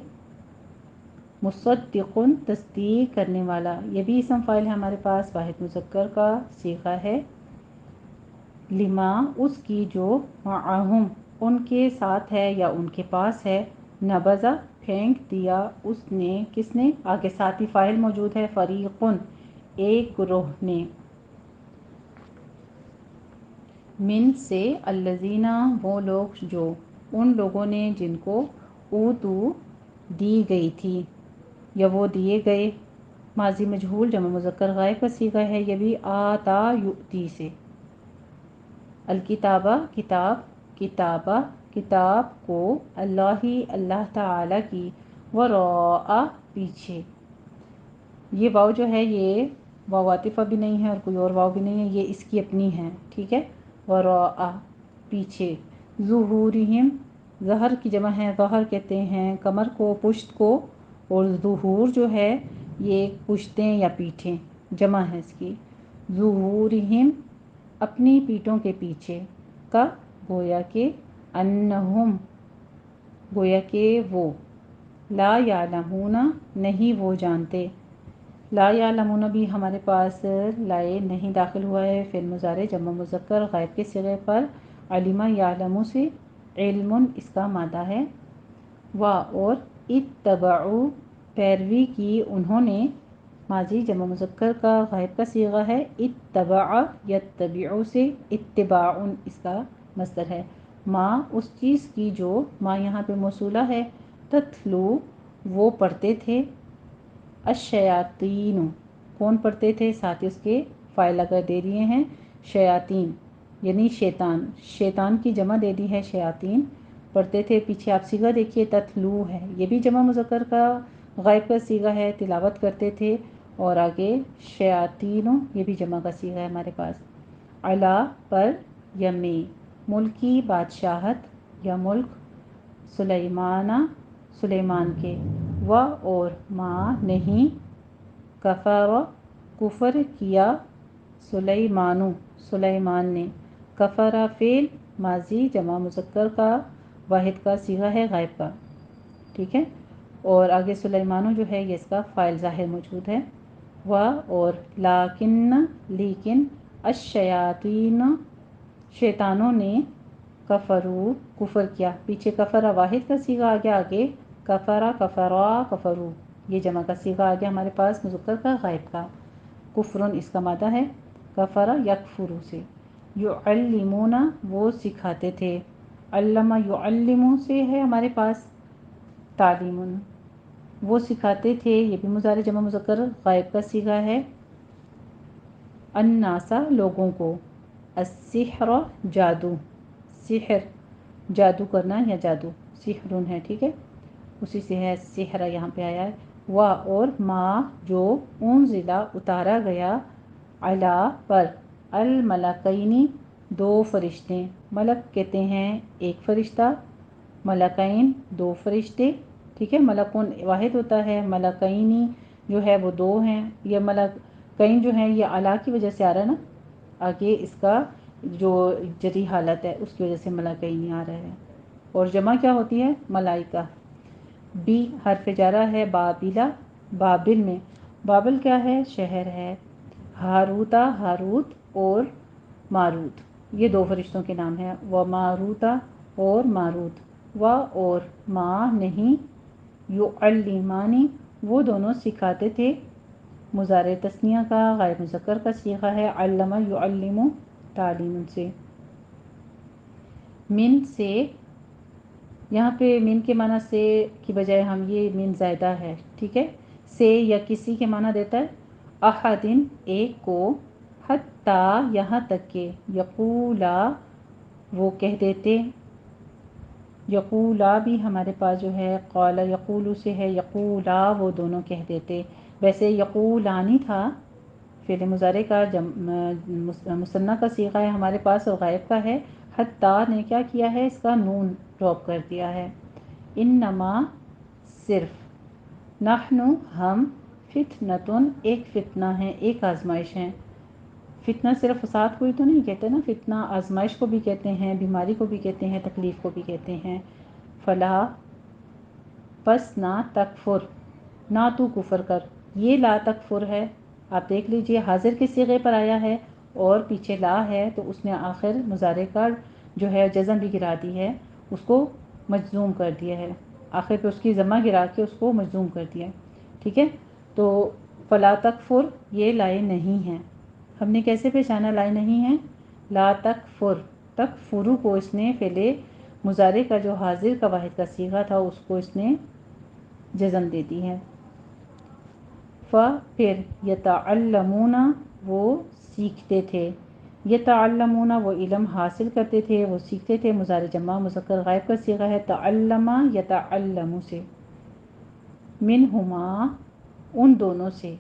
مصدقن تصدیق کرنے والا، یہ بھی اسم فاعل ہے ہمارے پاس، واحد مذکر کا صیغہ ہے، لما اس کی جو، معہم ان کے ساتھ ہے یا ان کے پاس ہے، نبذہ پھینک دیا اس نے، کس نے، آگے ساتھی فاعل موجود ہے، فریقن ایک گروہ نے، من سے، الذین وہ لوگ جو، ان لوگوں نے جن کو، اوتو دی گئی تھی یا وہ دیے گئے، ماضی مجہول جمع مذکر غائب کا صیغہ ہے یہ بھی، آتا یؤتی سے، الکتابہ کتاب، کتابہ کتاب کو، اللہ تعالیٰ کی، وراء پیچھے، یہ واو جو ہے یہ واو عاطفہ بھی نہیں ہے اور کوئی اور واو بھی نہیں ہے، یہ اس کی اپنی ہے، ٹھیک ہے، وراء پیچھے، ظہورہم ظہر کی جمع ہے، ظہر کہتے ہیں کمر کو، پشت کو، اور ظہور جو ہے یہ پشتیں یا پیٹھیں جمع ہے اس کی، ظہورہم اپنی پیٹھوں کے پیچھے، کا گویا کہ، انہم گویا کہ وہ، لا یعلمون نہیں وہ جانتے، لا یعلمون بھی ہمارے پاس لائے نہیں داخل ہوا ہے، فعل مضارع جمع مذکر غائب کے صیغے پر، علم یعلم سے، علم اس کا مادہ ہے، اور اتبعوا پیروی کی انہوں نے، ماضی جمع مذکر کا غائب کا صیغہ ہے، اتبع یتبع سے، اتباع اس کا مصدر ہے، ما اس چیز کی جو، ما یہاں پہ موصولہ ہے، تتلو وہ پڑھتے تھے، الشیاطین کون پڑھتے تھے، ساتھ اس کے فاعل اگر دے دیے ہیں، شیاطین یعنی شیطان، شیطان کی جمع دے دی ہے شیاطین، پڑھتے تھے، پیچھے آپ صیغہ دیکھیے تتلو ہے، یہ بھی جمع مذکر کا غائب کا صیغہ ہے، تلاوت کرتے تھے، اور آگے شیاطین یہ بھی جمع کا صیغہ ہے ہمارے پاس، علا پر، یمی ملکی بادشاہت یا ملک، سلیمان کے، اور ما نہیں، کفر کفر کیا، سلیمان نے، کفر فعل ماضی جمع مذکر کا واحد کا صیغہ ہے غائب کا، ٹھیک ہے، اور آگے سلیمانو جو ہے یہ اس کا فاعل ظاہر موجود ہے، اور لیکن الشیاطین شیطانوں نے، کفرو کفر کیا، پیچھے کفر واحد کا صیغہ آ گیا، آگے کفرا کفرو یہ جمع کا صیغہ آ گیا ہمارے پاس مذکر کا غائب کا، کفرن اس کا مادہ ہے، کفر یکفرو سے، یعلمون وہ سکھاتے تھے، علم یعلم سے ہے ہمارے پاس، تعلیم وہ سکھاتے تھے، یہ بھی مضارع جمع مذکر غائب کا صیغہ ہے، الناسا لوگوں کو، السحر جادو، سحر جادو کرنا یا جادو، سحرن ہے، ٹھیک ہے، اسی سے ہے سحر یہاں پہ آیا ہے، اور ما جو انزلہ اتارا گیا، علا پر، الملکینی دو فرشتے، ملک کہتے ہیں ایک فرشتہ، ملکین دو فرشتے، ٹھیک ہے، ملکون واحد ہوتا ہے، ملکینی جو ہے وہ دو ہیں، یہ ملکین جو ہیں یہ علا کی وجہ سے آ رہا ہے نا، آگے اس کا جو جری حالت ہے اس کی وجہ سے ملکینی آ رہا ہے، اور جمع کیا ہوتی ہے ملائکہ۔ بی حرف جارہ ہے بابلا، بابل میں، بابل کیا ہے شہر ہے، ہاروتا ہاروت اور ماروت یہ دو فرشتوں کے نام ہیں، و ماروتا اور ماروت، و اور ما نہیں، یعلمانی وہ دونوں سکھاتے تھے، مضارع تثنیہ کا غائب مذکر کا صیغہ ہے، علم یعلم تعلیم سے، من سے، یہاں پہ من کے معنی سے کی بجائے ہم یہ من زائدہ ہے، ٹھیک ہے، سے یا کسی کے معنی دیتا ہے، احدن ایک کو، حتیٰ یہاں تک کہ، یقولا وہ کہہ دیتے، یقولا بھی ہمارے پاس جو ہے قال یقولو سے ہے، یقولا وہ دونوں کہہ دیتے، ویسے یقولانی تھا فعل مضارع کا مثنیٰ کا صیغہ ہے ہمارے پاس اور غائب کا ہے، حتیٰ نے کیا کیا ہے اس کا نون ڈراپ کر دیا ہے، انما صرف، نحن ہم، فتنتن ایک فتنہ ہے ایک آزمائش ہے، فتنہ صرف فساد کو ہی تو نہیں کہتے نا، فتنہ آزمائش کو بھی کہتے ہیں، بیماری کو بھی کہتے ہیں، تکلیف کو بھی کہتے ہیں، فلا پس نہ تکفر نہ تو کفر کر، یہ لا تکفر ہے، آپ دیکھ لیجئے حاضر کے صیغے پر آیا ہے اور پیچھے لا ہے تو اس نے آخر مضارع کا جو ہے جزم بھی گرا دی ہے، اس کو مجزوم کر دیا ہے، آخر پہ اس کی ضمہ گرا کے اس کو مجزوم کر دیا ہے، ٹھیک ہے، تو فلا تکفر یہ لائے نہیں ہیں، ہم نے کیسے پہچانا لائے نہیں ہیں، لا تکفر، تکفرو کو اس نے فعل مضارع کا جو حاضر کا واحد کا صیغہ تھا اس کو اس نے جزم دے دی ہے، پھر یتعلمون وہ سیکھتے تھے، یتعلمون وہ علم حاصل کرتے تھے، وہ سیکھتے تھے، مضارع جمع مذکر غائب کا صیغہ ہے، تعلم یتعلم سے، منہما ان دونوں سے،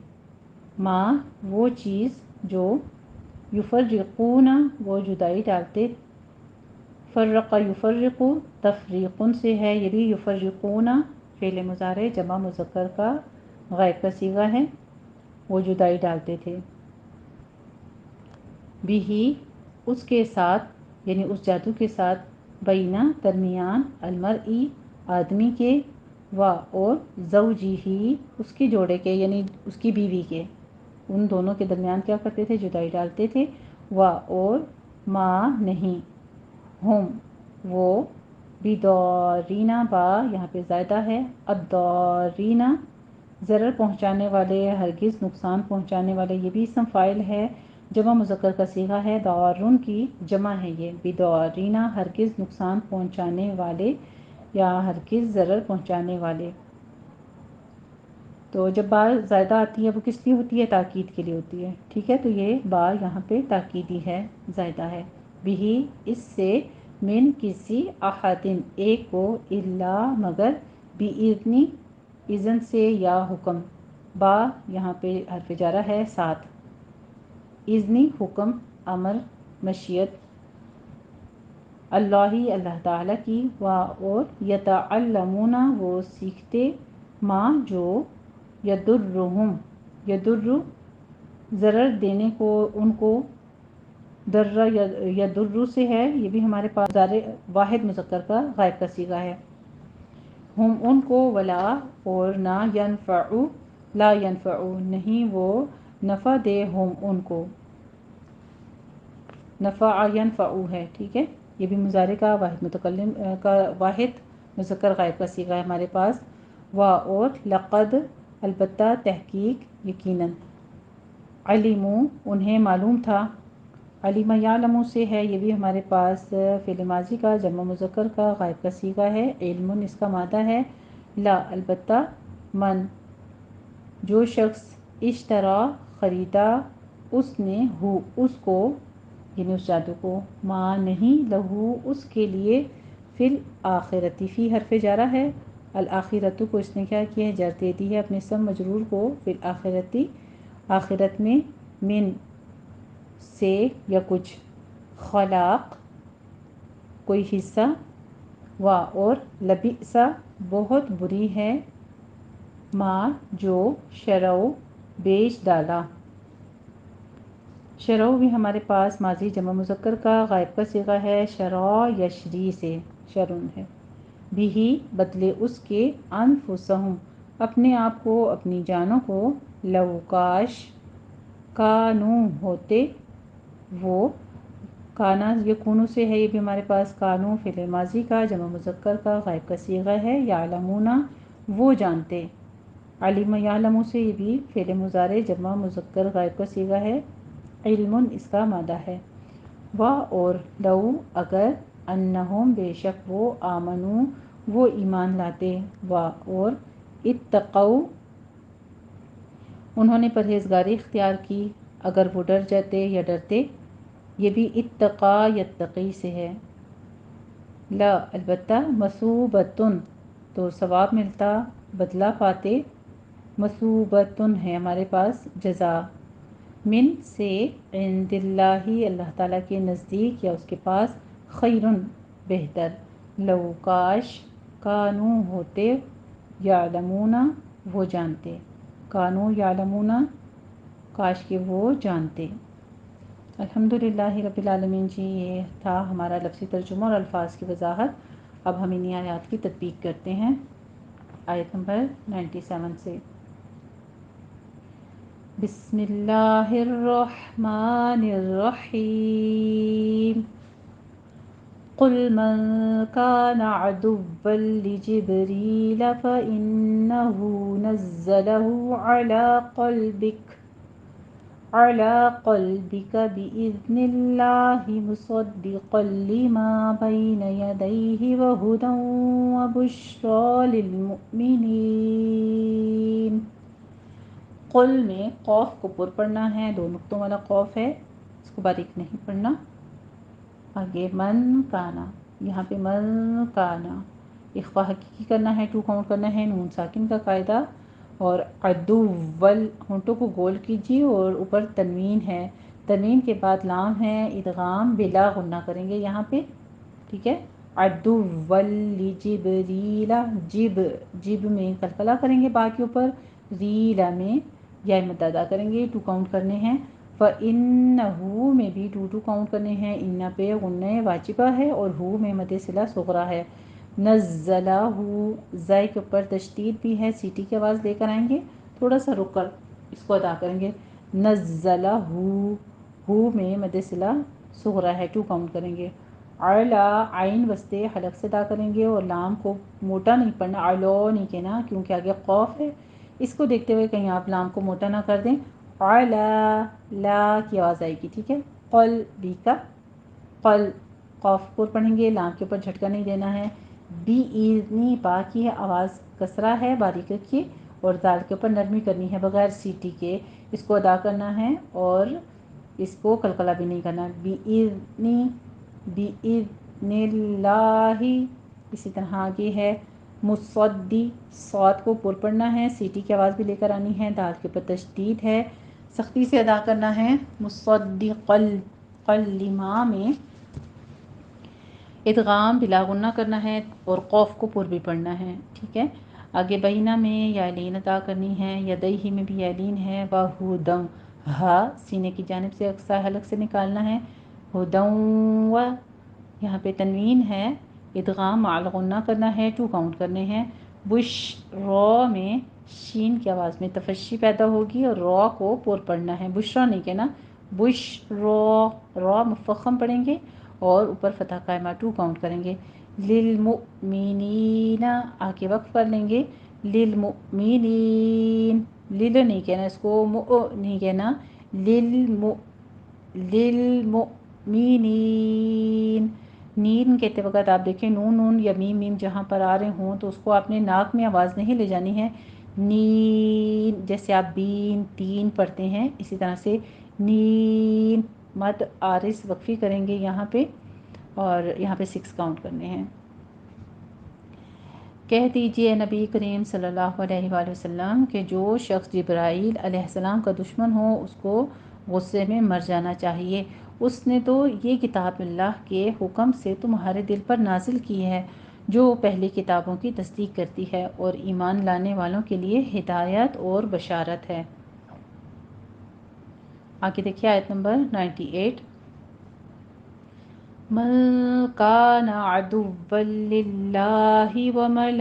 ما وہ چیز جو، یفرقون وہ جدائی ڈالتے، فرق یفرق تفریقن سے ہے، یہ بھی یفرقون فعل مضارع جمع مذکر کا غائب کا صیغہ ہے، وہ جدائی ڈالتے تھے، بھی اس کے ساتھ یعنی اس جادو کے ساتھ، بینہ درمیان، المرئی آدمی کے، و اور زوجی ہی اس کے جوڑے کے یعنی اس کی بیوی کے، ان دونوں کے درمیان کیا کرتے تھے جدائی ڈالتے تھے، و اور ما نہیں، ہم وہ، بدارینا با یہاں پہ زائدہ ہے، الدارینا ضرر پہنچانے والے، ہرگز نقصان پہنچانے والے، یہ بھی اسم فاعل ہے، جمع مذکر کا صیغہ ہے، دارن کی جمع ہے یہ، بدارینا ہرگز نقصان پہنچانے والے یا ہرگز ضرر پہنچانے والے، تو جب با زائدہ آتی ہے وہ کس لیے ہوتی ہے تاکید کے لیے ہوتی ہے، ٹھیک ہے، تو یہ با یہاں پہ تاکیدی ہے، زائدہ ہے، بھی اس سے، من کسی، احدن ایک کو، الا مگر، بِإِذْنِ اذن سے یا حکم، با یہاں پہ حرف جارہ ہے ساتھ، اذنی حکم، امر، مشیت، اللہ اللہ تعالیٰ کی، و اور یتعلمون وہ سیکھتے، ما جو، یدرہم یدر ضرر دینے کو ان کو، در یدر سے ہے، یہ بھی ہمارے پاس مضارع واحد مذکر کا غائب کا صیغہ ہے، ہم ان کو، ولا اور نہ، ینفع لا ینفع نہیں وہ نفع دے، ہم ان کو، نفع ینفع ہے، ٹھیک ہے، یہ بھی مضارع کا واحد متکلم کا واحد مذکر غائب کا صیغہ ہے ہمارے پاس، و اور لقد البتہ تحقیق یقیناً، علموا انہیں معلوم تھا، علم یعلم سے ہے، یہ بھی ہمارے پاس فعل ماضی کا جمع مذکر کا غائب کا صیغہ ہے، علم اس کا مادہ ہے، لا البتہ، من جو شخص، اشترا خریدا، اس نے، ہو اس کو یعنی اس جادو کو، ما نہیں، لہو اس کے لیے، فی الآخرتی فی حرف جارہ ہے، الآخرت کو اس نے کیا کیا ہے جر دے دی ہے اپنے اسم مجرور کو، فی الآخرتی آخرت میں، من سے یا کچھ، خلاق کوئی حصہ، و اور لبئسا بہت بری ہے، ماں جو شرو بیچ ڈالا۔ شرو بھی ہمارے پاس ماضی جمع مذکر کا غائب کا صیغہ ہے، شرع یشری سے شرن ہے، بھی بدلے اس کے، انفسہم اپنے آپ کو، اپنی جانوں کو، لو کاش، کانو ہوتے وہ، کانا یکونو سے ہے، یہ بھی ہمارے پاس کانو فعل ماضی کا جمع مذکر کا غائب کا صیغہ ہے، یعلمون وہ جانتے، علم یعلم سے یہ بھی فعل مضارع جمع مذکر غائب کا صیغہ ہے، علم اس کا مادہ ہے، و اور لو اگر، انہم بے شک وہ، آمنو وہ ایمان لاتے، و اور اتقوا انہوں نے پرہیزگاری اختیار کی، اگر وہ ڈر جاتے یا ڈرتے، یہ بھی اتقا یتقی سے ہے، لا البتہ، مثوبتن تو ثواب ملتا، بدلہ پاتے، مثوبتن ہے ہمارے پاس جزا، من سے، عند اللہ اللہ تعالیٰ کے نزدیک یا اس کے پاس، خیرن بہتر، لو کاش، کانو ہوتے، یعلمون وہ جانتے، کانو یعلمون کاش کہ وہ جانتے۔ الحمدللہ رب العالمین جی، یہ تھا ہمارا لفظی ترجمہ اور الفاظ کی وضاحت۔ اب ہم انہی آیات کی تطبیق کرتے ہیں، آیت نمبر 97 سے۔ بسم اللہ الرحمن الرحیم، قل من كان عدوا لجبريل فإنه نزله على قلبك بإذن الله مصدقا لما بين يديه وهدى وبشرى للمؤمنين۔ قل میں قوف کو پر پڑھنا ہے، دو نقطوں والا قوف ہے، اس کو باریک نہیں پڑھنا۔ آگے من کانا، یہاں پہ من کانا اخفا حقیقی کرنا ہے، 2 کاؤنٹ کرنا ہے، نون ساکن کا قاعدہ، اور عدول ہونٹوں کو گول کیجیے اور اوپر تنوین ہے، تنوین کے بعد لام ہے، ادغام بلا غنہ کریں گے یہاں پہ، ٹھیک ہے، عدول لجبریل، جب میں قلقلہ کریں گے با کے اوپر، ریلا میں یا مد ادا کریں گے، 2 کاؤنٹ کرنے ہیں، فَإِنَّهُ میں بھی 2 کاؤنٹ کرنے ہیں، ان پہ غنہ واجبہ ہے اور ہو میں مد صلہ صغرا ہے، نزلہ زائے کے اوپر تشدید بھی ہے، سیٹی کی آواز لے کر آئیں گے، تھوڑا سا رک کر اس کو ادا کریں گے، نزلہ ہو میں مد صلہ صغرا ہے، 2 کاؤنٹ کریں گے، علا عین وسطے حلق سے ادا کریں گے اور لام کو موٹا نہیں پڑھنا، علو نہیں کہنا کیونکہ آگے قوف ہے، اس کو دیکھتے ہوئے کہیں آپ لام کو موٹا نہ کر دیں، علا لا کی آواز آئے گی، ٹھیک ہے، قل بی کا قل، قوف پر پڑھیں گے، لام کے اوپر جھٹکا نہیں دینا ہے، بی ایزنی با کی آواز کسرہ ہے، باریک رکھیے، اور دال کے اوپر نرمی کرنی ہے بغیر سیٹی کے، اس کو ادا کرنا ہے اور اس کو قلقلہ بھی نہیں کرنا، بی اذن اللہ، اسی طرح آگے ہے مصدی، صاد کو پر پڑھنا ہے، سیٹی کی آواز بھی لے کر آنی ہے، دال کے اوپر تشدید ہے، سختی سے ادا کرنا ہے، مصدقل لما میں ادغام بلا غنہ کرنا ہے اور قوف کو پر بھی پڑھنا ہے، ٹھیک ہے، آگے بینہ میں یالین ادا کرنی ہے، یدیہ میں بھی یالین ہے، وہدم ہا سینے کی جانب سے اقصی حلق سے نکالنا ہے، ہدم و یہاں پہ تنوین ہے، ادغام مع الغنہ کرنا ہے، 2 کاؤنٹ کرنے ہیں، بش رو میں شین کی آواز میں تفشی پیدا ہوگی اور رو کو پر پڑھنا ہے، بشرا نہیں کہنا، بش رو مفخم پڑھیں گے اور اوپر فتح قائمہ، 2 کاؤنٹ کریں گے، للمؤمنین آگے وقف کر لیں گے، للمؤمنین، لل نہیں کہنا، اس کو مؤ نہیں کہنا، للمؤمنین، نین کہتے وقت آپ دیکھیں نون یا میم جہاں پر آ رہے ہوں تو اس کو آپ نے ناک میں آواز نہیں لے جانی ہے، نین جیسے آپ بین تین پڑھتے ہیں اسی طرح سے نین، مد آرس وقفی کریں گے یہاں پہ، اور یہاں پہ 6 کاؤنٹ کرنے ہیں۔ کہہ دیجئے نبی کریم صلی اللہ علیہ وآلہ وسلم کہ جو شخص جبرائیل علیہ السلام کا دشمن ہو اس کو غصے میں مر جانا چاہیے۔ اس نے تو یہ کتاب اللہ کے حکم سے تمہارے دل پر نازل کی ہے، جو پہلی کتابوں کی تصدیق کرتی ہے اور ایمان لانے والوں کے لیے ہدایت اور بشارت ہے۔ آگے دیکھیے آیت نمبر 98۔ من كان عدوا لله وملائكته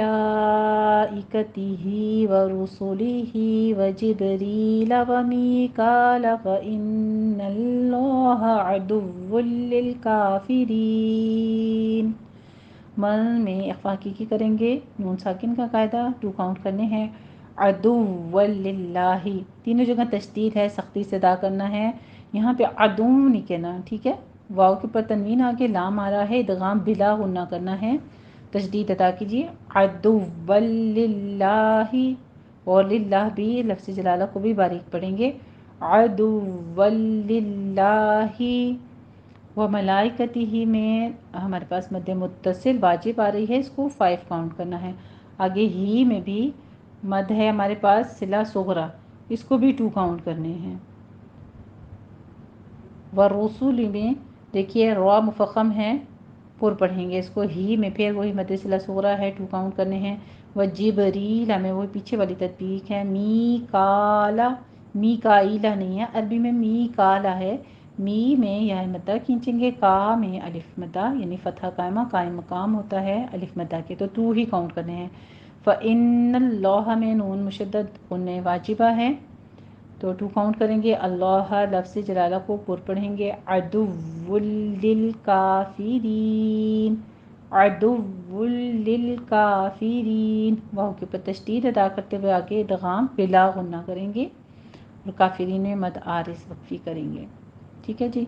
ورسله وجبريل وميكال فإن الله عدو للكافرين۔ من میں اخفا کی کریں گے، نون ساکن کا قاعدہ 2 کاؤنٹ کرنے ہیں۔ عدو للہ، تینوں جگہ تشدید ہے، سختی سے ادا کرنا ہے، یہاں پہ عدو نہیں کہنا، ٹھیک ہے۔ واو کے اوپر تنوین آگے، لام آ رہا ہے، ادغام بلا غنہ کرنا ہے، تشدید ادا کیجیے۔ عدو للہ، اور للہ بھی لفظ جلالہ کو بھی باریک پڑھیں گے۔ عدو للہ و ملائکتہ میں ہمارے پاس مد متصل واجب آ رہی ہے، اس کو 5 کاؤنٹ کرنا ہے۔ آگے ہی میں بھی مد ہے ہمارے پاس صلہ صغرا، اس کو بھی 2 کاؤنٹ کرنے ہیں۔ ورسول میں دیکھیے را مفخم ہے، پر پڑھیں گے اس کو، ہی میں پھر وہی مد صلہ صغرا ہے، 2 کاؤنٹ کرنے ہیں۔ وجبریل میں وہی پیچھے والی تطبیق ہے۔ میکالا، میکائیلا نہیں ہے، عربی میں میکالا ہے، می میں یا مدہ کھینچیں گے، کا میں الف مدہ یعنی فتحہ قائمہ قائم مقام ہوتا ہے الف مدہ کے، تو 2 ہی کاؤنٹ کرنے ہیں۔ فَإِنَّ اللَّهَ میں نون مشدد غنہ واجبہ ہے، تو 2 کاؤنٹ کریں گے۔ اللہ لفظ جلالہ کو پر پڑھیں گے۔ عدو للکافرین، عدو للکافرین، واو کے اوپر تشدید ادا کرتے ہوئے آگے ادغام بلا غنہ کریں گے، اور کافرین میں مد عارض وقفی کریں گے، ٹھیک ہے جی۔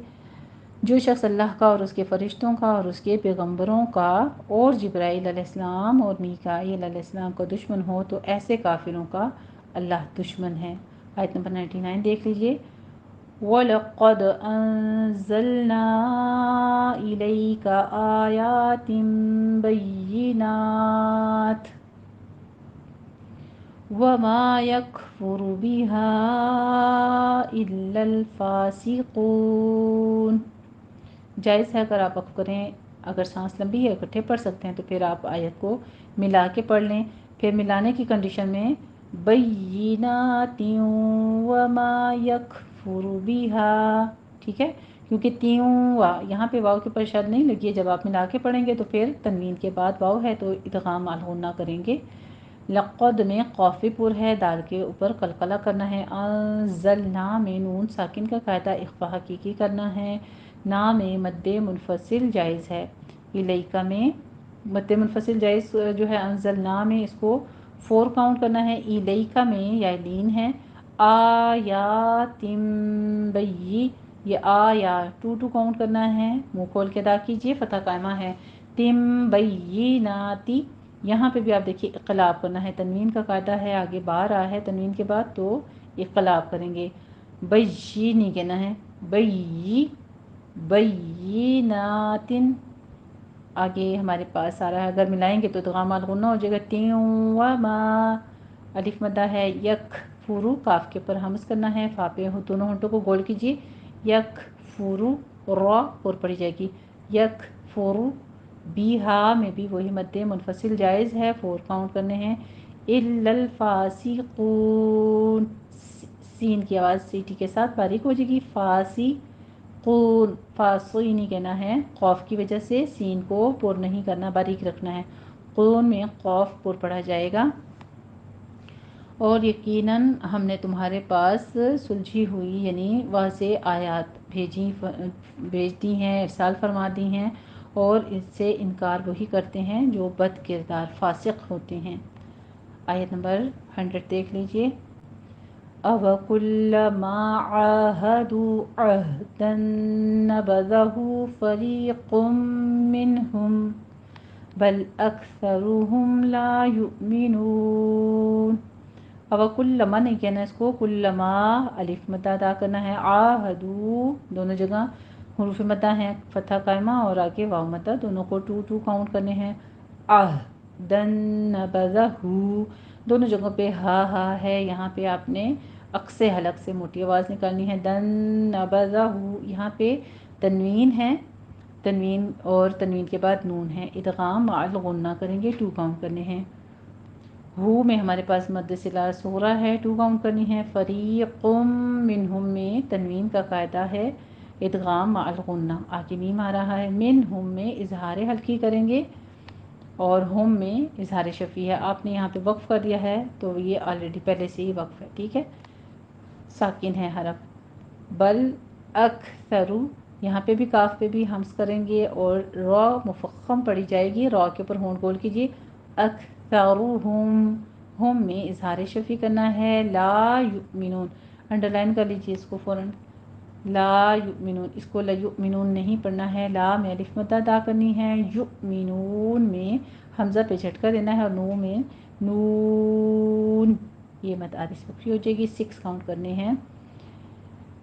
جو شخص اللہ کا اور اس کے فرشتوں کا اور اس کے پیغمبروں کا اور جبرائیل علیہ السلام اور میکائیل علیہ السلام کا دشمن ہو تو ایسے کافروں کا اللہ دشمن ہے۔ آیت نمبر 99 دیکھ لیجئے۔ وَلَقَدْ أَنزَلْنَا إِلَيْكَ آيَاتٍ بَيِّنَاتٍ وَمَا يَكْفُرُ بِهَا إِلَّا الْفَاسِقُونَ۔ جائز ہے اگر آپ وقف کریں، اگر سانس لمبی ہے اکٹھے پڑھ سکتے ہیں تو پھر آپ آیت کو ملا کے پڑھ لیں، پھر ملانے کی کنڈیشن میں بینات وما یکفر بہا، ٹھیک ہے، کیونکہ تیوں یہاں پہ واو کے اوپر شد نہیں لگی ہے، جب آپ ملا کے پڑھیں گے تو پھر تنوین کے بعد واو ہے تو ادغام الغنہ کریں گے۔ لقد میں قاف پر ہے، دال کے اوپر قلقلہ کرنا ہے۔ انزلنا میں نون ساکن کا قاعدہ اخفا حقیقی کرنا ہے، نا میں مد منفصل جائز ہے، الیکا میں مد منفصل جائز جو ہے، انزلنا میں اس کو 4 کاؤنٹ کرنا ہے، الیکا میں یا لین ہے، آیاتم بئی، یہ آیا 2 کاؤنٹ کرنا ہے، منہ کھول کے ادا کیجئے، فتح قائمہ ہے، تم بیناتی، یہاں پہ بھی آپ دیکھیے اقلاب کرنا ہے، تنوین کا قاعدہ ہے، آگے بار آ ہے تنوین کے بعد تو اقلاب کریں گے، بئی نہیں کہنا ہے، بیناتن، آگے ہمارے پاس آ رہا ہے، اگر ملائیں گے تو ادغام الغنہ ہو جائے گا، تیوں وما الف مدہ ہے، یک فرو کاف کے اوپر حمز کرنا ہے، فا پہ دونوں ہونٹوں کو گول کیجیے، یک فرو را اور پڑھی جائے گی، یک فرو بیہا میں بھی وہی مد منفصل جائز ہے، 4 کاؤنٹ کرنے ہیں، الا الفاسقون، سین کی آواز سیٹی کے ساتھ باریک ہو جائے گی، فاسی قون، فاسی نہیں کہنا ہے، قوف کی وجہ سے سین کو پر نہیں کرنا، باریک رکھنا ہے، قون میں قوف پر پڑھا جائے گا۔ اور یقیناً ہم نے تمہارے پاس سلجھی ہوئی یعنی واضح آیات بھیج دی ہیں، ارسال فرما دی ہیں، اور اس سے انکار وہی کرتے ہیں جو بد کردار فاسق ہوتے ہیں۔ آیت نمبر 100 دیکھ لیجئے۔ أَوَكُلَّمَا عَاهَدُوا عَهْدًا نَبَذَهُ فَرِيقٌ مِّنْهُمْ بَلْ أَكْثَرُهُمْ لَا يُؤْمِنُونَ۔ اوکلما نہیں کہنا اس کو، کلما الف مدہ ادا کرنا ہے، عاہدو دونوں جگہ حروف مدہ ہیں، فتح قائمہ اور آگے واو مدہ، دونوں کو 2 کاؤنٹ کرنے ہیں۔ عہدن نبذہو، دونوں جگہوں پہ ہا ہے، یہاں پہ آپ نے اک سے حلق سے موٹی آواز نکالنی ہے. دن نبذہ، یہاں پہ تنوین ہے، تنوین اور تنوین کے بعد نون ہے. ادغام مع الغنہ کریں گے، 2 کاؤنٹ کرنے ہیں. ہو میں ہمارے پاس مد صلہ صغریٰ ہے، 2 کاؤنٹ کرنی ہے. فریق منہم میں تنوین کا قاعدہ ہے ادغام مع الغنہ. آگے میم آ رہا ہے. منہم میں اظہار حلقی کریں گے اور ہم میں اظہار شفیع ہے. آپ نے یہاں پہ وقف کر دیا ہے تو یہ آلریڈی پہلے سے ہی وقف ہے، ٹھیک ہے. ساکن ہے حرف. بل اکثرو، یہاں پہ بھی کاف پہ بھی ہمس کریں گے اور را مفخم پڑی جائے گی، را کے اوپر ہونٹ گول کیجیے. اکثرہم، ہم میں اظہار شفیع کرنا ہے. لا یؤمنون، انڈر لائن کر لیجیے اس کو فوراً. لا یؤمنون، اس کو لا یؤمنون نہیں پڑھنا ہے. لا میں الف مد ادا کرنی ہے. یؤمنون میں حمزہ پہ جھٹکا دینا ہے اور نون میں نون، یہ مد آدھی وقفی ہو جائے گی. 6 کاؤنٹ کرنے ہیں.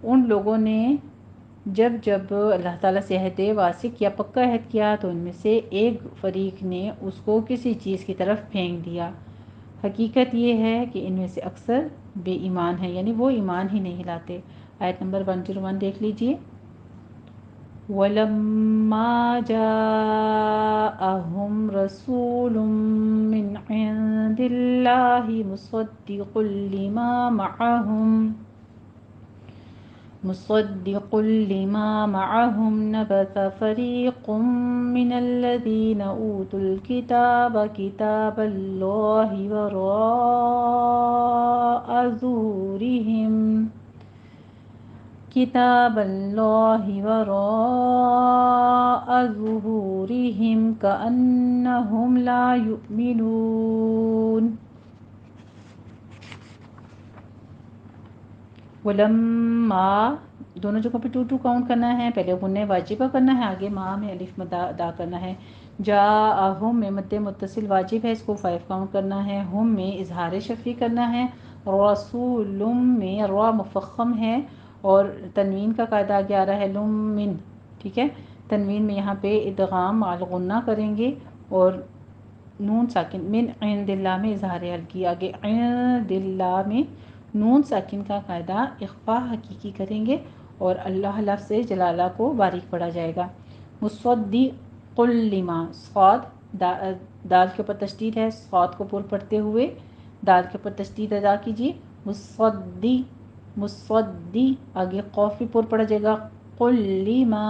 ان لوگوں نے جب اللہ تعالیٰ سے عہد واثق یا پکا عہد کیا تو ان میں سے ایک فریق نے اس کو کسی چیز کی طرف پھینک دیا. حقیقت یہ ہے کہ ان میں سے اکثر بے ایمان ہیں، یعنی وہ ایمان ہی نہیں لاتے. آیت نمبر 101 دیکھ لیجئے. وَلَمَّا جَاءَهُمْ رَسُولٌ مِّنْ عِندِ اللَّهِ مُصَدِّقٌ لِّمَا مَعَهُمْ نَبَذَ فَرِيقٌ مِّنَ الَّذِينَ أُوتُوا الْكِتَابَ كِتَابَ اللَّهِ وَرَاءَ ظُهُورِهِمْ كَأَنَّهُمْ لَا يُؤْمِنُونَ. ولما، دونوں جگہوں پہ 2 کاؤنٹ کرنا ہے. پہلے غنہ واجبہ کرنا ہے، آگے ماں میں الف مد ادا کرنا ہے. جاءہم میں مد متصل واجب ہے، اس کو 5 کاؤنٹ کرنا ہے. ہم میں اظہار شفیع کرنا ہے. رسول میں را مفخم ہے اور تنوین کا قاعدہ آگے آ رہا ہے لم من، ٹھیک ہے. تنوین میں یہاں پہ ادغام مع الغنہ کریں گے اور نون ساکن. من عند اللہ میں اظہار حلقی، آگے عند اللہ میں نون ساکن کا قاعدہ اخفا حقیقی کریں گے اور اللہ لفظ جلالہ کو باریک پڑھا جائے گا. مصدق لما، صاد دال کے اوپر تشدید ہے، صاد کو پور پڑھتے ہوئے دال کے اوپر تشدید ادا کیجیے. مصدی، آگے قوف بھی پور پڑا جائے گا. قل لما،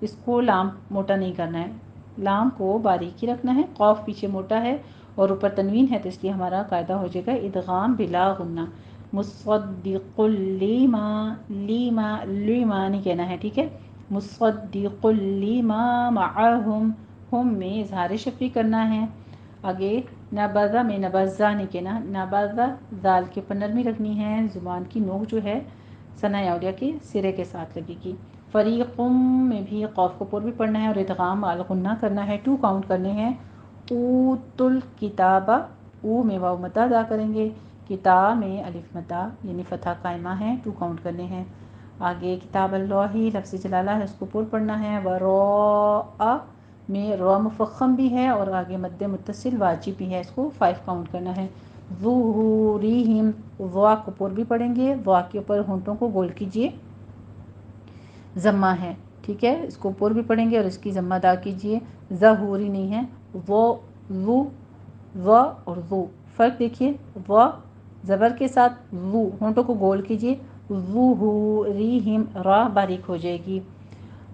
اس کو لام موٹا نہیں کرنا ہے، لام کو باریک ہی رکھنا ہے. قوف پیچھے موٹا ہے اور اوپر تنوین ہے تو اس لیے ہمارا قاعدہ ہو جائے گا ادغام بلا غنہ. مصدق لما، لیما نہیں کہنا ہے، ٹھیک ہے. مصدق لما معہم، ہم میں اظہار شفیع کرنا ہے. آگے نبذہ میں نبذہ نہیں کہنا، نبذہ ذال کے اوپر نرمی رکھنی ہے. زبان کی نوک جو ہے ثنا اولیاء کے سرے کے ساتھ لگے گی. فریقم میں بھی قوف کو پر بھی پڑھنا ہے اور ادغام مع الغنہ کرنا ہے. 2 کاؤنٹ کرنے ہیں. اوت الکتابہ، او میں واو مد ادا کریں گے. کتاب میں الف مدہ یعنی فتح قائمہ ہے، 2 کاؤنٹ کرنے ہیں. آگے کتاب اللہ لفظ جلالہ ہے، اس کو پور پڑھنا ہے. وراء میں را مفخم بھی ہے اور آگے مد متصل واجب بھی ہے، اس کو 5 کاؤنٹ کرنا ہے. ظہورہم، وا کو پور بھی پڑھیں گے، وا کے اوپر ہونٹوں کو گول کیجیے، ضمہ ہے، ٹھیک ہے. اس کو پور بھی پڑھیں گے اور اس کی ضمہ ادا کیجیے. ظہوری نہیں ہے، وہ اور ذو، فرق دیکھیے. و زبر کے ساتھ ذو، ہونٹوں کو گول کیجیے. ظہورہم، را باریک ہو جائے گی.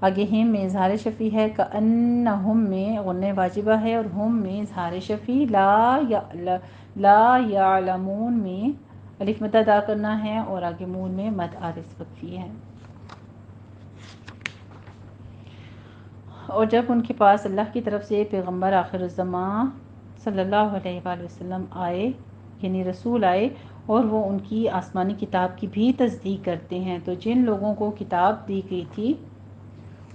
آگے ہم میں اظہار شفیع ہے. کأنہم میں غنہ واجبہ ہے اور ہم میں اظہار شفیع. لا یعلمون میں الف مد ادا کرنا ہے اور آگے مون میں مد عارض وقفی ہے. اور جب ان کے پاس اللہ کی طرف سے پیغمبر آخر الزمان صلی اللہ علیہ وآلہ وسلم آئے، یعنی رسول آئے، اور وہ ان کی آسمانی کتاب کی بھی تصدیق کرتے ہیں، تو جن لوگوں کو کتاب دی گئی تھی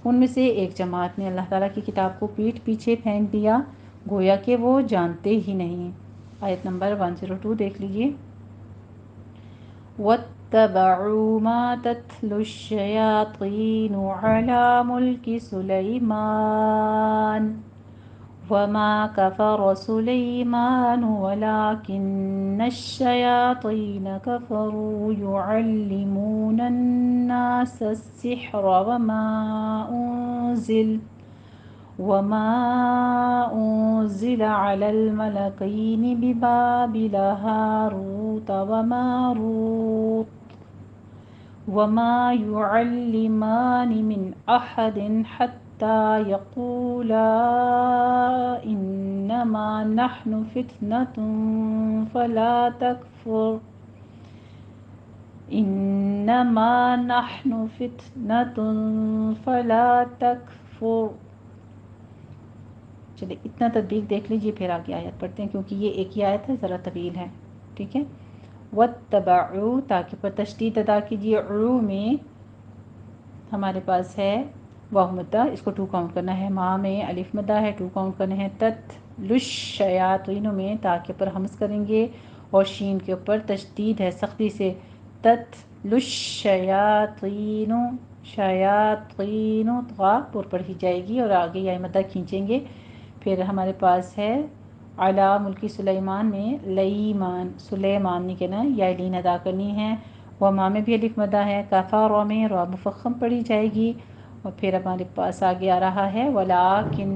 ان میں سے ایک جماعت نے اللہ تعالیٰ کی کتاب کو پیٹھ پیچھے پھینک دیا، گویا کہ وہ جانتے ہی نہیں. آیت نمبر 102 دیکھ لیجئے. وَاتَّبَعُوا مَا تَتْلُو الشَّيَاطِينُ عَلَى مُلْكِ سُلَيْمَانَ وما كفر سليمان ولكن الشياطين كفروا يعلمون الناس السحر وما أنزل على الملكين ببابل هاروت وماروت وما يعلمان من أحد حتى يقولا إنما نحن فتنة فلا تكفر إنما نحن فتنة فلا تكفر. چلے اتنا تطبیق دیکھ لیجئے، پھر آگے آیت پڑھتے ہیں کیونکہ یہ ایک ہی آیت ہے، ذرا طویل ہے. ٹھیک ہے. وَاتَّبَعُوا تاکہ پر تشدید ادا کیجئے. عُو میں ہمارے پاس ہے واو مدہ، اس کو 2 کاؤنٹ کرنا ہے. ما میں الف مدہ ہے، 2 کاؤنٹ کرنے ہیں. تتلو شیاطین میں تاکہ پر حمز کریں گے اور شین کے اوپر تشدید ہے سختی سے. تتلو شیاطین، شیاطین طا پر پڑھی جائے گی اور آگے یا مدہ کھینچیں گے. پھر ہمارے پاس ہے علی ملکی سلیمان میں لیمان، سلیمان نہیں کہنا، یا لین ادا کرنی ہے. وما میں بھی الف مدہ ہے. کفر میں را مفخم پڑھی جائے گی. اور پھر ہمارے پاس آگے آ رہا ہے ولکن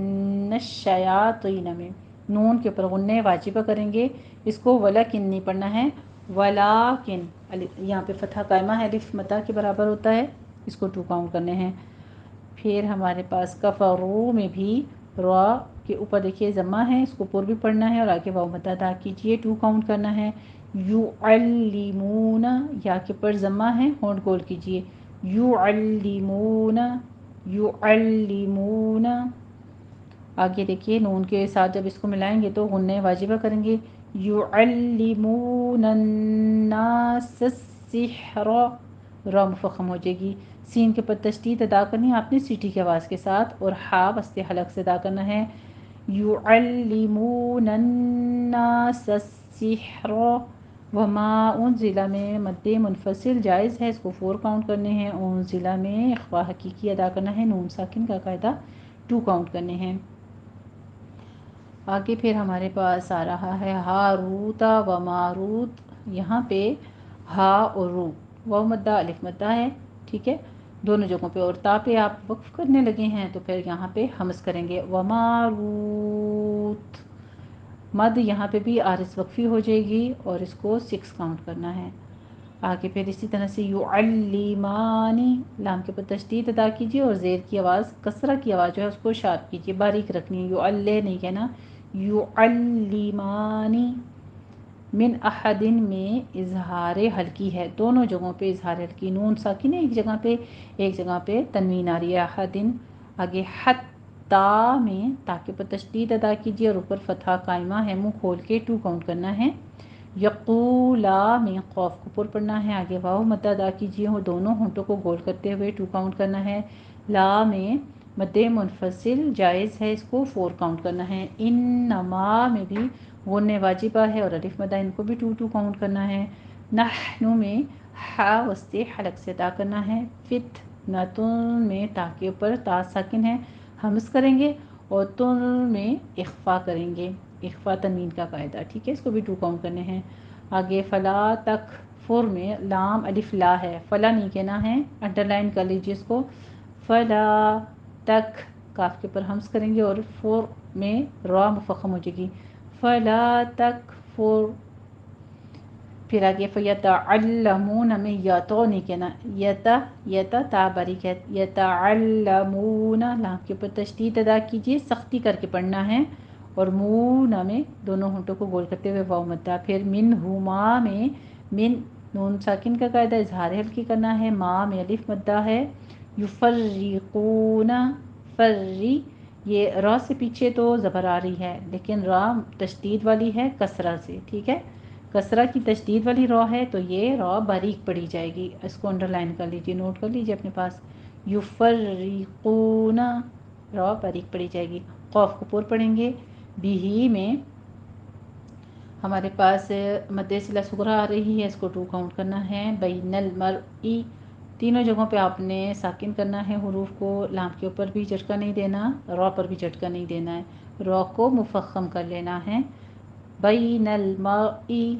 الشیاطین میں نون کے اوپر غنہ واجبہ کریں گے. اس کو ولکن نہیں پڑھنا ہے، ولیکن یہاں پہ فتحہ قائمہ ہے، الف مدہ کے برابر ہوتا ہے، اس کو 2 کاؤنٹ کرنے ہیں. پھر ہمارے پاس کفرو میں بھی را کے اوپر دیکھیے ضمہ ہے، اس کو پر بھی پڑھنا ہے اور آگے واو مدہ ادا کیجئے، 2 کاؤنٹ کرنا ہے. یعلمون یا کے پر ضمہ ہے، ہونٹ گول کیجئے. یعلمون، یعلمون. آگے دیکھیے نون کے ساتھ جب اس کو ملائیں گے تو غنہ واجبہ کریں گے. یعلمون الناس السحر، را مفخم ہو جائے گی. سین کے پر تشدید ادا کرنی ہے آپ نے سیٹی کی آواز کے ساتھ اور ہا وسط حلق سے ادا کرنا ہے. یعلمون الناس السحر. وما انزل میں مد منفصل جائز ہے، اس کو 4 کاؤنٹ کرنے ہیں. انزل میں اخفا حقیقی ادا کرنا ہے، نون ساکن کا قاعدہ 2 کاؤنٹ کرنے ہیں. آگے پھر ہمارے پاس آ رہا ہے ہاروت و ماروت. یہاں پہ ہا اور رو واو مدہ الف مدہ ہے. ٹھیک ہے، دونوں جگہوں پہ. اور تا پہ آپ وقف کرنے لگے ہیں تو پھر یہاں پہ حمز کریں گے. وماروت مد یہاں پہ بھی عارض وقفی ہو جائے گی اور اس کو 6 کاؤنٹ کرنا ہے. آگے پھر اسی طرح سے یعلمانی، لام کے پر تشدید ادا کیجیے اور زیر کی آواز کسرہ کی آواز جو ہے اس کو شارپ کیجیے، باریک رکھنی ہے. یعلی نہیں کہنا، یعلمانی. من احدن میں اظہار حلقی ہے، دونوں جگہوں پہ اظہار حلقی. نون ساکن ہے ایک جگہ پہ، ایک جگہ پہ تنوین آ رہی ہے. احدن. آگے حتی میں تاکہ پر تشدید ادا کیجیے اور اوپر فتحہ قائمہ ہے، منہ کھول کے 2 کاؤنٹ کرنا ہے. یقولا میں قوف کو پر پڑھنا ہے، آگے واو مد ادا کیجیے اور دونوں ہونٹوں کو گول کرتے ہوئے 2 کاؤنٹ کرنا ہے. لا میں مد منفصل جائز ہے، اس کو 4 کاؤنٹ کرنا ہے. انما میں بھی غنہ واجبہ ہے اور الف مدہ، ان کو بھی 2 کاؤنٹ کرنا ہے. نحنو میں ہا وسط حلق سے ادا کرنا ہے. فتنتن میں تا کے اوپر تا ساکن ہے، حمز کریں گے اور تن میں اخفا کریں گے، اخفا تنوین کا قاعدہ. ٹھیک ہے، اس کو بھی 2 کاؤنٹ کرنے ہیں. آگے فلا تکفر میں لام الف لا ہے، فلا نہیں کہنا ہے، انڈر لائن کر لیجیے اس کو. فلا تک کاف کے پر حمز کریں گے اور 4 میں را مفخم ہو جائے گی. فلا تکفر. پھر آگے فیتعلمون میں یا تو نہیں کہنا، یتا تا باریک ہے. یتعلمون لام کے پر تشدید ادا کیجیے، سختی کر کے پڑھنا ہے اور مون میں دونوں ہونٹوں کو گول کرتے ہوئے واو مدہ. پھر منہما میں من نون ساکن کا قاعدہ اظہار حلقی کرنا ہے، ما میں الف مدہ ہے. یفرقون، فری یہ را سے پیچھے تو زبر آ رہی ہے لیکن را تشدید والی ہے کسرہ سے. ٹھیک ہے، کسرہ کی تشدید والی را ہے تو یہ را باریک پڑھی جائے گی، اس کو انڈر لائن کر لیجیے، نوٹ کر لیجیے اپنے پاس. یفرقون را باریک پڑھی جائے گی. قوف کو پر پڑھیں گے. بھی میں ہمارے پاس مد صلہ صغریٰ آ رہی ہے، اس کو 2 کاؤنٹ کرنا ہے. بین المرئی تینوں جگہوں پہ آپ نے ساکن کرنا ہے حروف کو، لام کے اوپر بھی جھٹکا نہیں دینا، را پر بھی جھٹکا نہیں دینا ہے، را کو مفخم کر لینا ہے۔ بین المرئی،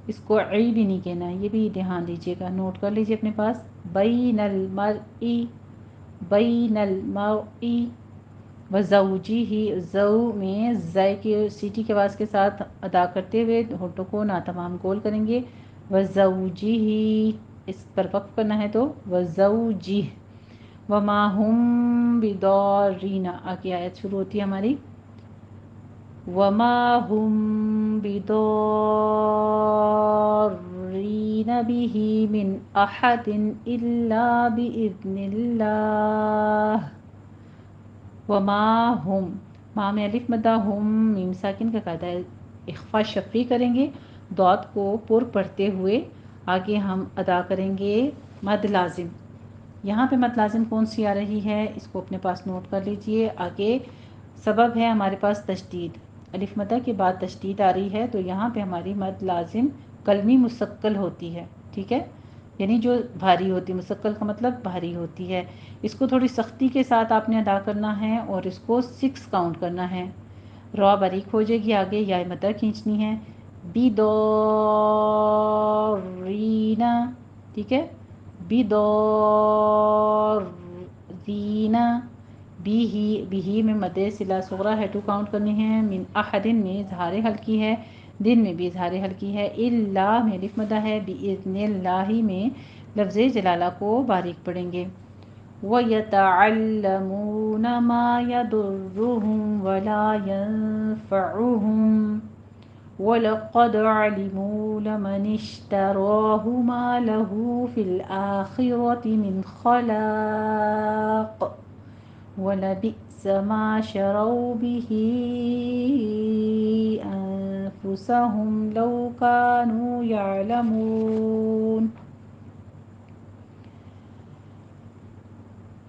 اس کو عی بھی نہیں کہنا ہے، یہ بھی دھیان دیجیے گا، نوٹ کر لیجیے اپنے پاس۔ بین المرئی، بین المرئی وزوجی ہی، زو میں زے کی سیٹی کے آواز کے ساتھ ادا کرتے ہوئے ہونٹوں کو ناتمام گول کریں گے۔ وزوجی ہی، اس پر وقف کرنا ہے تو وزوجی، وما ہم بضارین، آگے آیت شروع ہوتی ہے ہماری، وما ہم بضارین بہ من احد الا باذن اللہ۔ وما ہم، ما میں الف مدہ، ہم میم ساکن کا قاعدہ ہے، اخفا شفوی کریں گے، ضاد کو پر پڑھتے ہوئے آگے ہم ادا کریں گے مد لازم۔ یہاں پہ مد لازم کون سی آ رہی ہے، اس کو اپنے پاس نوٹ کر لیجئے۔ آگے سبب ہے ہمارے پاس تشدید، الف مدہ کے بعد تشدید آ رہی ہے، تو یہاں پہ ہماری مد لازم کلمی مثقل ہوتی ہے، ٹھیک ہے، یعنی جو بھاری ہوتی ہے، مثقل کا مطلب بھاری ہوتی ہے۔ اس کو تھوڑی سختی کے ساتھ آپ نے ادا کرنا ہے اور اس کو 6 کاؤنٹ کرنا ہے۔ را باریک ہو جائے گی، آگے یا مدہ کھینچنی ہے، بیدورینا، ٹھیک ہے، بیدورینا، بھی میں مد صلہ صغریٰ ہے، 2 کاؤنٹ کرنی ہے، من احدن میں اظہار ہلکی ہے، دن میں بھی اظہار ہلکی ہے، الا میں الف مدہ ہے، باذن اللہ میں لفظ جلالہ کو باریک پڑھیں گے۔ وَيَتَعَلَّمُونَ مَا يَضُرُّهُمْ وَلَا يَنفَعُهُمْ وَلَقَدْ عَلِمُوا لَمَنِ اشْتَرَاهُ مَا لَهُ فِي الْآخِرَةِ مِنْ خَلَاقٍ وَلَبِئْسَ مَا شَرَوْا بِهِ أَنفُسَهُمْ لَوْ كَانُوا يَعْلَمُونَ۔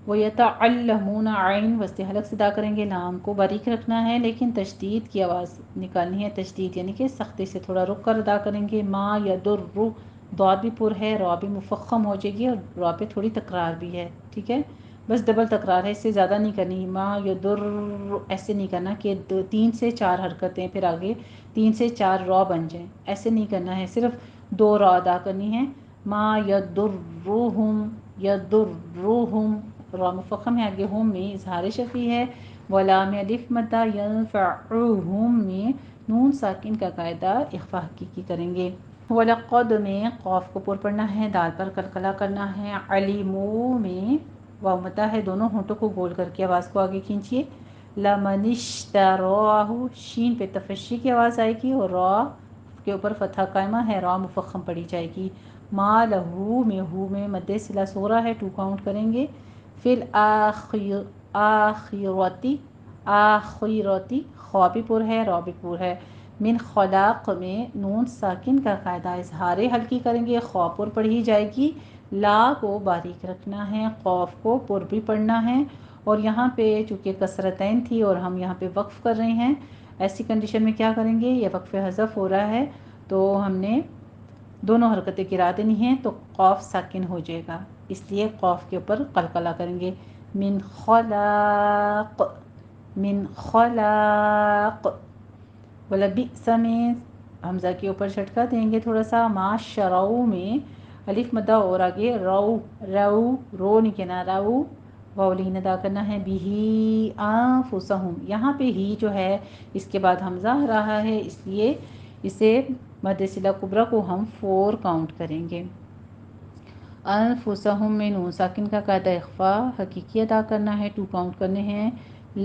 وَيَتَعَلَّمُونَ، عین وسط حلق سے ادا کریں گے، لام کو باریک رکھنا ہے لیکن تشدید کی آواز نکالنی ہے، تشدید یعنی کہ سختی سے تھوڑا رک کر ادا کریں گے۔ ما یضر، ضاد بھی پر ہے، را بھی مفخم ہو جائے گی اور را پہ تھوڑی تکرار بھی ہے، ٹھیک ہے، بس ڈبل تکرار ہے، اس سے زیادہ نہیں کرنی۔ ما یضر، ایسے نہیں کرنا کہ 3 سے 4 حرکتیں پھر آگے 3 سے 4 را بن جائیں، ایسے نہیں کرنا ہے، صرف 2 را ادا کرنی ہے۔ ما یضرہم، یضرہم، را مفخم ہے، آگے ہم میں اظہار شفی ہے، ولا میں الف مدہ، ینفعہم میں نون ساکن کا قاعدہ اخفا حقیقی کریں گے۔ وَلَقَدْ میں قاف کو پر پڑھنا ہے، دال پر قلقلہ کرنا ہے، علیمو میں واو مدہ ہے، دونوں ہونٹوں کو گول کر کے آواز کو آگے کھینچیے۔ لَمَنِ اشْتَرَاهُ، شین پہ تفشی کی آواز آئے گی اور را کے اوپر فتحہ قائمہ ہے، را مفخم پڑھی جائے گی۔ ما لہو میں، ہو میں مد صلہ صغریٰ ہے، 2 کاؤنٹ کریں گے۔ فی الآخرتی، آخرتی، خوا بھی پر ہے، را بھی پر ہے۔ من خلاق میں نون ساکن کا قاعدہ اظہار ہلکی کریں گے، خوا پر پڑھی جائے گی، لا کو باریک رکھنا ہے، قاف کو پر بھی پڑھنا ہے، اور یہاں پہ چونکہ کسرتین تھی اور ہم یہاں پہ وقف کر رہے ہیں، ایسی کنڈیشن میں کیا کریں گے، یہ وقف حذف ہو رہا ہے تو ہم نے دونوں حرکتیں گرا دینی ہیں، تو قاف ساکن ہو جائے گا، اس لیے قاف کے اوپر قلقلہ کریں گے۔ من خلاق، من خلاق، وَلَبِئْسَ میں حمزہ کے اوپر جھٹکا دیں گے تھوڑا سا، ما شرعو میں الف مدہ اور آگے رو، رو، رو نہیں کہنا، رو، واو لین ادا کرنا ہے، بِهِ أَنفُسَهُمْ، یہاں پہ ہی جو ہے اس کے بعد حمزہ آ رہا ہے، اس لیے اسے مد صلہ کبریٰ کو ہم 4 کاؤنٹ کریں گے۔ انفسہم میں نون ساکن کا قاعدہ اخفا حقیقی ادا کرنا ہے، 2 کاؤنٹ کرنے ہیں۔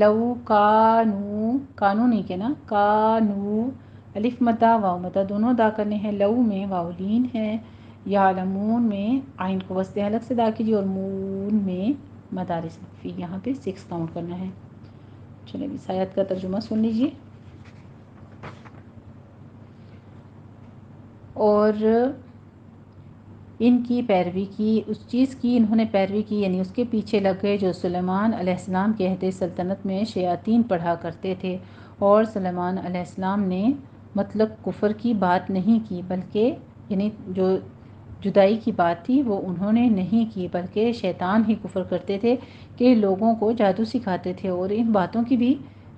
لو کانو، کانو نہیں کہنا، کانو، الف مدہ واو مدہ دونوں ادا کرنے ہیں، لو میں واو لین ہے، یعلمون میں عین کو وسط حلق سے ادا کیجیے، اور مون میں مدارس لطفی، یہاں پہ 6 کاؤنٹ کرنا ہے۔ چلیں اس آیت کا ترجمہ سن لیجیے۔ اور ان کی پیروی کی، اس چیز کی انہوں نے پیروی کی، یعنی اس کے پیچھے لگ گئے جو سلیمان علیہ السلام کے عہد سلطنت میں شیاطین پڑھا کرتے تھے، اور سلیمان علیہ السلام نے مطلق کفر کی بات نہیں کی، بلکہ یعنی جو جدائی کی بات تھی وہ انہوں نے نہیں کی، بلکہ شیطان ہی کفر کرتے تھے کہ لوگوں کو جادو سکھاتے تھے اور ان باتوں کی بھی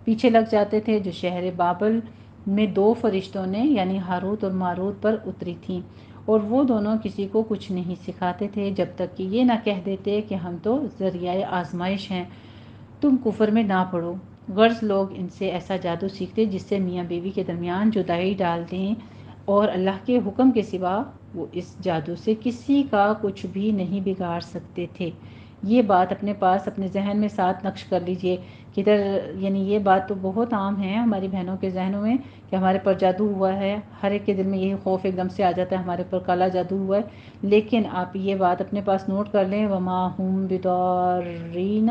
پیچھے لگ جاتے تھے جو شہر بابل میں 2 فرشتوں نے یعنی ہاروت اور ماروت پر اتری تھیں، اور وہ دونوں کسی کو کچھ نہیں سکھاتے تھے جب تک کہ یہ نہ کہہ دیتے کہ ہم تو ذریعہ آزمائش ہیں، تم کفر میں نہ پڑو۔ غرض لوگ ان سے ایسا جادو سیکھتے جس سے میاں بیوی کے درمیان جدائی ڈال دیں، اور اللہ کے حکم کے سوا وہ اس جادو سے کسی کا کچھ بھی نہیں بگاڑ سکتے تھے۔ یہ بات اپنے پاس اپنے ذہن میں ساتھ نقش کر لیجئے، کدھر یعنی یہ بات تو بہت عام ہے ہماری بہنوں کے ذہنوں میں کہ ہمارے پر جادو ہوا ہے، ہر ایک کے دل میں یہی خوف ایک دم سے آ جاتا ہے ہمارے پر کالا جادو ہوا ہے، لیکن آپ یہ بات اپنے پاس نوٹ کر لیں وَمَا هُم بِضَارِّينَ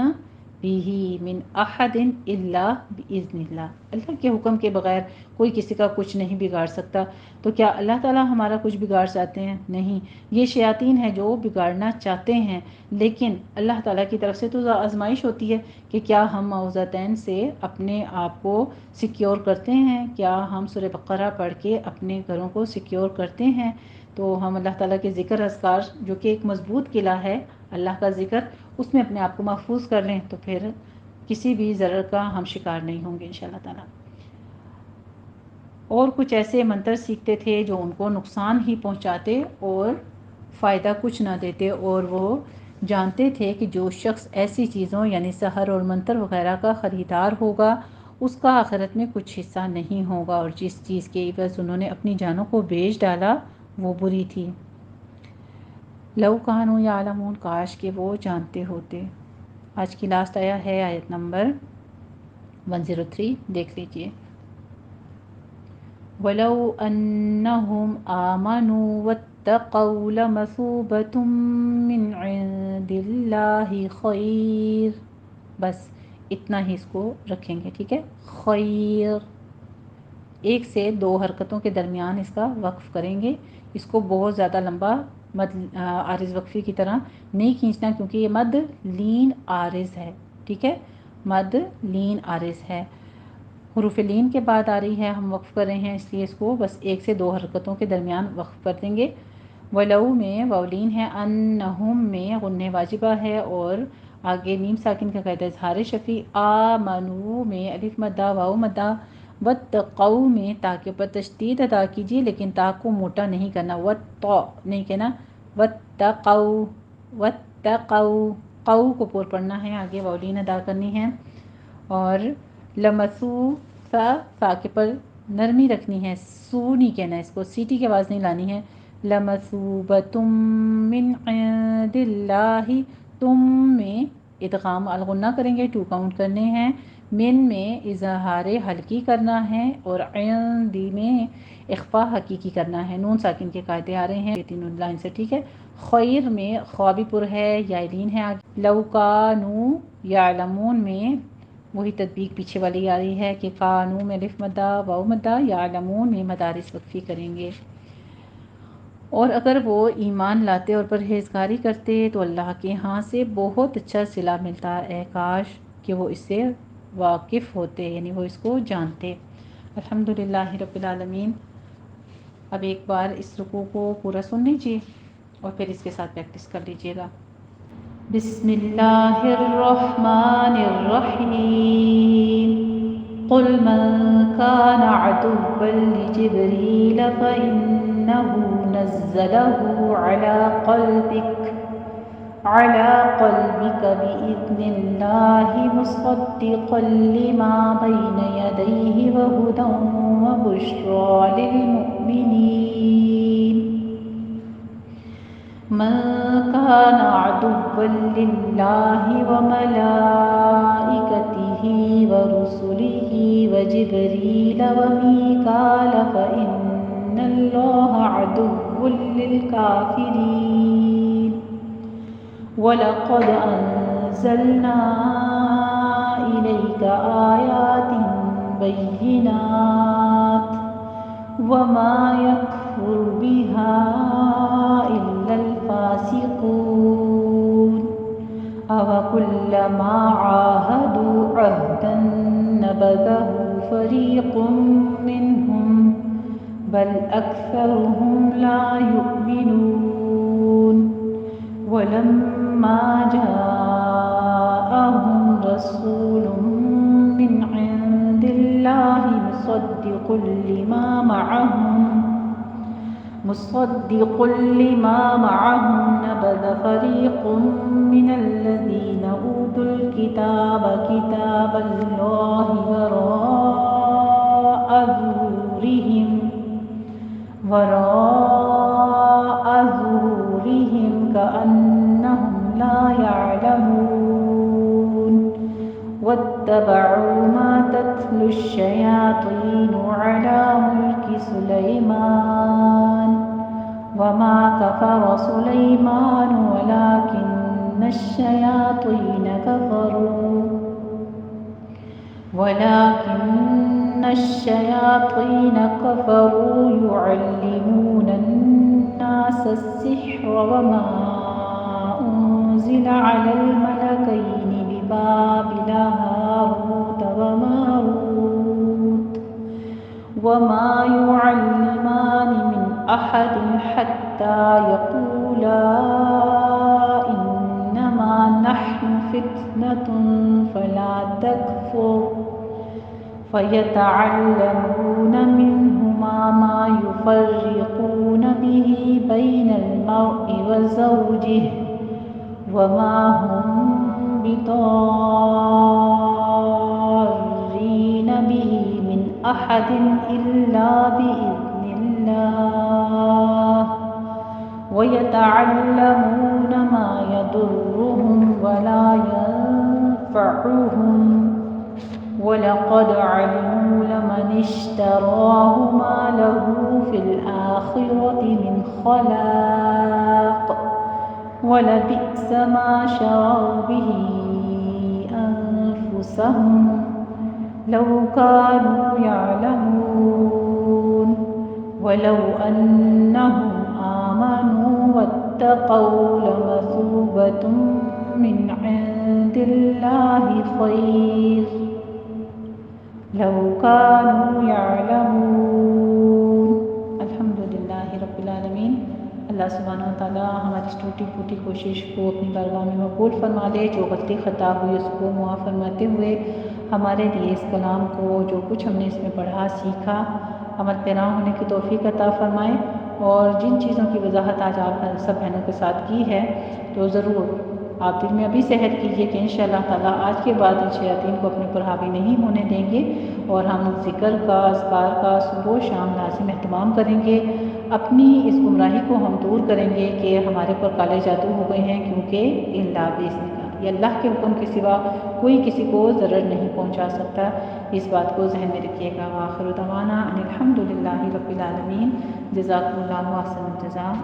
بِهِ مِنْ أَحَدٍ إِلَّا بِإِذْنِ اللَّهِ، اللہ کے حکم کے بغیر کوئی کسی کا کچھ نہیں بگاڑ سکتا۔ تو کیا اللہ تعالیٰ ہمارا کچھ بگاڑ چاہتے ہیں؟ نہیں، یہ شیاطین ہیں جو بگاڑنا چاہتے ہیں، لیکن اللہ تعالیٰ کی طرف سے تو آزمائش ہوتی ہے کہ کیا ہم معوذتین سے اپنے آپ کو سیکیور کرتے ہیں، کیا ہم سورہ بقرہ پڑھ کے اپنے گھروں کو سیکیور کرتے ہیں، تو ہم اللہ تعالیٰ کے ذکر اذکار جو کہ ایک مضبوط قلعہ ہے اللہ کا ذکر، اس میں اپنے آپ کو محفوظ کر لیں تو پھر کسی بھی ضرر کا ہم شکار نہیں ہوں گے انشاءاللہ تعالیٰ۔ اور کچھ ایسے منتر سیکھتے تھے جو ان کو نقصان ہی پہنچاتے اور فائدہ کچھ نہ دیتے، اور وہ جانتے تھے کہ جو شخص ایسی چیزوں یعنی سحر اور منتر وغیرہ کا خریدار ہوگا اس کا آخرت میں کچھ حصہ نہیں ہوگا، اور جس چیز کے عوض انہوں نے اپنی جانوں کو بیچ ڈالا وہ بری تھی۔ لو کانوا یعلمون، کاش کہ وہ جانتے ہوتے۔ آج کی لاسٹ آیا ہے آیت نمبر 103، دیکھ لیجئے۔ وَلَوْ أَنَّهُمْ آمَنُوا وَاتَّقَوْا لَمَثُوبَةٌ مِّنْ عِندِ اللَّهِ خَيْرٌ، بس اتنا ہی اس کو رکھیں گے، ٹھیک ہے، خیر، 1 سے 2 حرکتوں کے درمیان اس کا وقف کریں گے، اس کو بہت زیادہ لمبا مد عارض وقفی کی طرح نہیں کھینچنا کیونکہ یہ مد لین عارض ہے، ٹھیک ہے، مد لین عارض ہے، حروف لین کے بعد آ رہی ہے، ہم وقف کر رہے ہیں اس لیے اس کو بس 1 سے 2 حرکتوں کے درمیان وقف کر دیں گے۔ ولو میں واولین ہے، انہم میں غنہ واجبہ ہے، اور آگے میم ساکن کا قاعدہ اظہار شفیع، آمنو میں الف مدہ واو مدہ، واتقوا میں تا کے اوپر تشدید ادا کیجیے لیکن تا کو موٹا نہیں کرنا، واتقوا نہیں کہنا، واتقوا، واتقوا، قو کو پور پڑھنا ہے، آگے واولین ادا کرنی ہے، اور لمسو فا کے پر نرمی رکھنی ہے، سو نہیں کہنا، اس کو سیٹی کی آواز نہیں لانی ہے، لمثوبۃ من عند اللہ، تم میں ادغام الغنہ کریں گے، 2 کاؤنٹ کرنے ہیں، من میں اظہار حلقی کرنا ہے اور عندی میں اخفاء حقیقی کرنا ہے، نون ساکن کے قاعدے آ رہے ہیں 3 لائن سے، ٹھیک ہے، خیر میں خوابی پر ہے، یائلین ہے، آگے لو کانوا یعلمون میں وہی تطبیق پیچھے والی آ رہی ہے کہ قانو میں الف مدہ واو مدہ، یعلمون میں مدارس وقفی کریں گے، اور اگر وہ ایمان لاتے اور پرہیزگاری کرتے تو اللہ کے ہاں سے بہت اچھا صلہ ملتا، اے کاش کہ وہ اس سے واقف ہوتے یعنی وہ اس کو جانتے۔ الحمدللہ رب العالمین۔ اب ایک بار اس رکوع کو پورا سن لیجیے اور پھر اس کے ساتھ پریکٹس کر لیجیے گا۔ بسم اللہ الرحمن الرحیم، قل من كان عدوا لجبريل فإنه نزله على قلبك بإذن الله مصدقا لما بين يديه وهدى وبشرى للمؤمنين، من كان عدوا لله وملائكته ورسله وجبريل وميكال فإن الله عدو للكافرين، وَلَقَدْ أَنزَلْنَا إِلَيْكَ آيَاتٍ بَيِّنَاتٍ وَمَا يَكْفُرُ بِهَا إِلَّا الْفَاسِقُونَ، أَوَكُلَّمَا عَاهَدُوا عَهْدًا نَبَذَهُ فَرِيقٌ مِّنْهُمْ بَلْ أَكْثَرُهُمْ لَا يُؤْمِنُونَ۔ وَلَمَّا جَاءَهُمْ رَسُولٌ مِّنْ عِندِ اللَّهِ مُصَدِّقٌ لِّمَا مَعَهُمْ نَبَذَ فَرِيقٌ مِّنَ الَّذِينَ أُوتُوا الْكِتَابَ كِتَابَ اللَّهِ وَرَاءَ ظُهُورِهِمْ كَأَنَّهُمْ لَا يَعْلَمُونَ وَاتَّبَعُوا مَا تَتْلُو الشَّيَاطِينُ عَلَى مُلْكِ سُلَيْمَانَ وَمَا كَفَرَ سُلَيْمَانُ وَلَكِنَّ الشَّيَاطِينَ كَفَرُوا يُعَلِّمُونَ النَّاسَ السِّحْرَ وَمَا أُنزِلَ عَلَى الْمَلَكَيْنِ بِبَابِلَ هَارُوتَ وَمَارُوتَ وَمَا يُعَلِّمَانِ مِنْ أَحَدٍ حَتَّى يَقُولَا إِنَّمَا نَحْنُ فِتْنَةٌ فَلَا تَكْفُرْ فَيَتَعَلَّمُونَ مِنْهُمَا مَا يُفَرِّقُونَ بِهِ بَيْنَ الْمَرْءِ وَزَوْجِهِ وَمَا هُمْ بِضَارِّينَ بِهِ مِنْ أَحَدٍ إِلَّا بِإِذْنِ اللَّهِ وَيَتَعَلَّمُونَ مَا يَضُرُّهُمْ وَلَا يَنفَعُهُمْ وَلَقَدْ عَلِمُوا لَمَنِ اشْتَرَاهُ مَا لَهُ فِي الْآخِرَةِ مِنْ خَلَاقٍ وَلَبِئْسَ مَا شَرَوْا بِهِ أَنفُسَهُمْ لَوْ كَانُوا يَعْلَمُونَ وَلَوْ أَنَّهُمْ آمَنُوا وَاتَّقَوْا لَمَثُوبَةٌ مِّنْ عِندِ اللَّهِ خَيْرٌ لَوْ كَانُوا يَعْلَمُونَ۔ الحمدللہ رب العالمین۔ اللہ سبحانہ وتعالیٰ ہماری ٹوٹی پھوٹی کوشش کو اپنی بارگاہ میں مقبول فرما لے، جو غلطی خطا ہوئی اس کو معاف فرماتے ہوئے ہمارے لیے اس کلام کو جو کچھ ہم نے اس میں پڑھا سیکھا عمل پیرا ہونے کی توفیق عطا فرمائے، اور جن چیزوں کی وضاحت آج آپ سب بہنوں کے ساتھ کی ہے تو ضرور آپ دل میں ابھی سے عہد کیجیے کہ انشاءاللہ تعالیٰ آج کے بعد ان شیاطین کو اپنے پر حاوی نہیں ہونے دیں گے، اور ہم ذکر کا، اذکار کا صبح و شام لازم اہتمام کریں گے۔ اپنی اس گمراہی کو ہم دور کریں گے کہ ہمارے پر کالے جادو ہو گئے ہیں، کیونکہ الا باذن اللہ، یہ اللہ کے حکم کے سوا کوئی کسی کو ضرر نہیں پہنچا سکتا۔ اس بات کو ذہن میں رکھیے گا۔ وآخر دعوانا ان الحمدللہ رب العالمین۔ جزاکم اللہ احسن الجزاء۔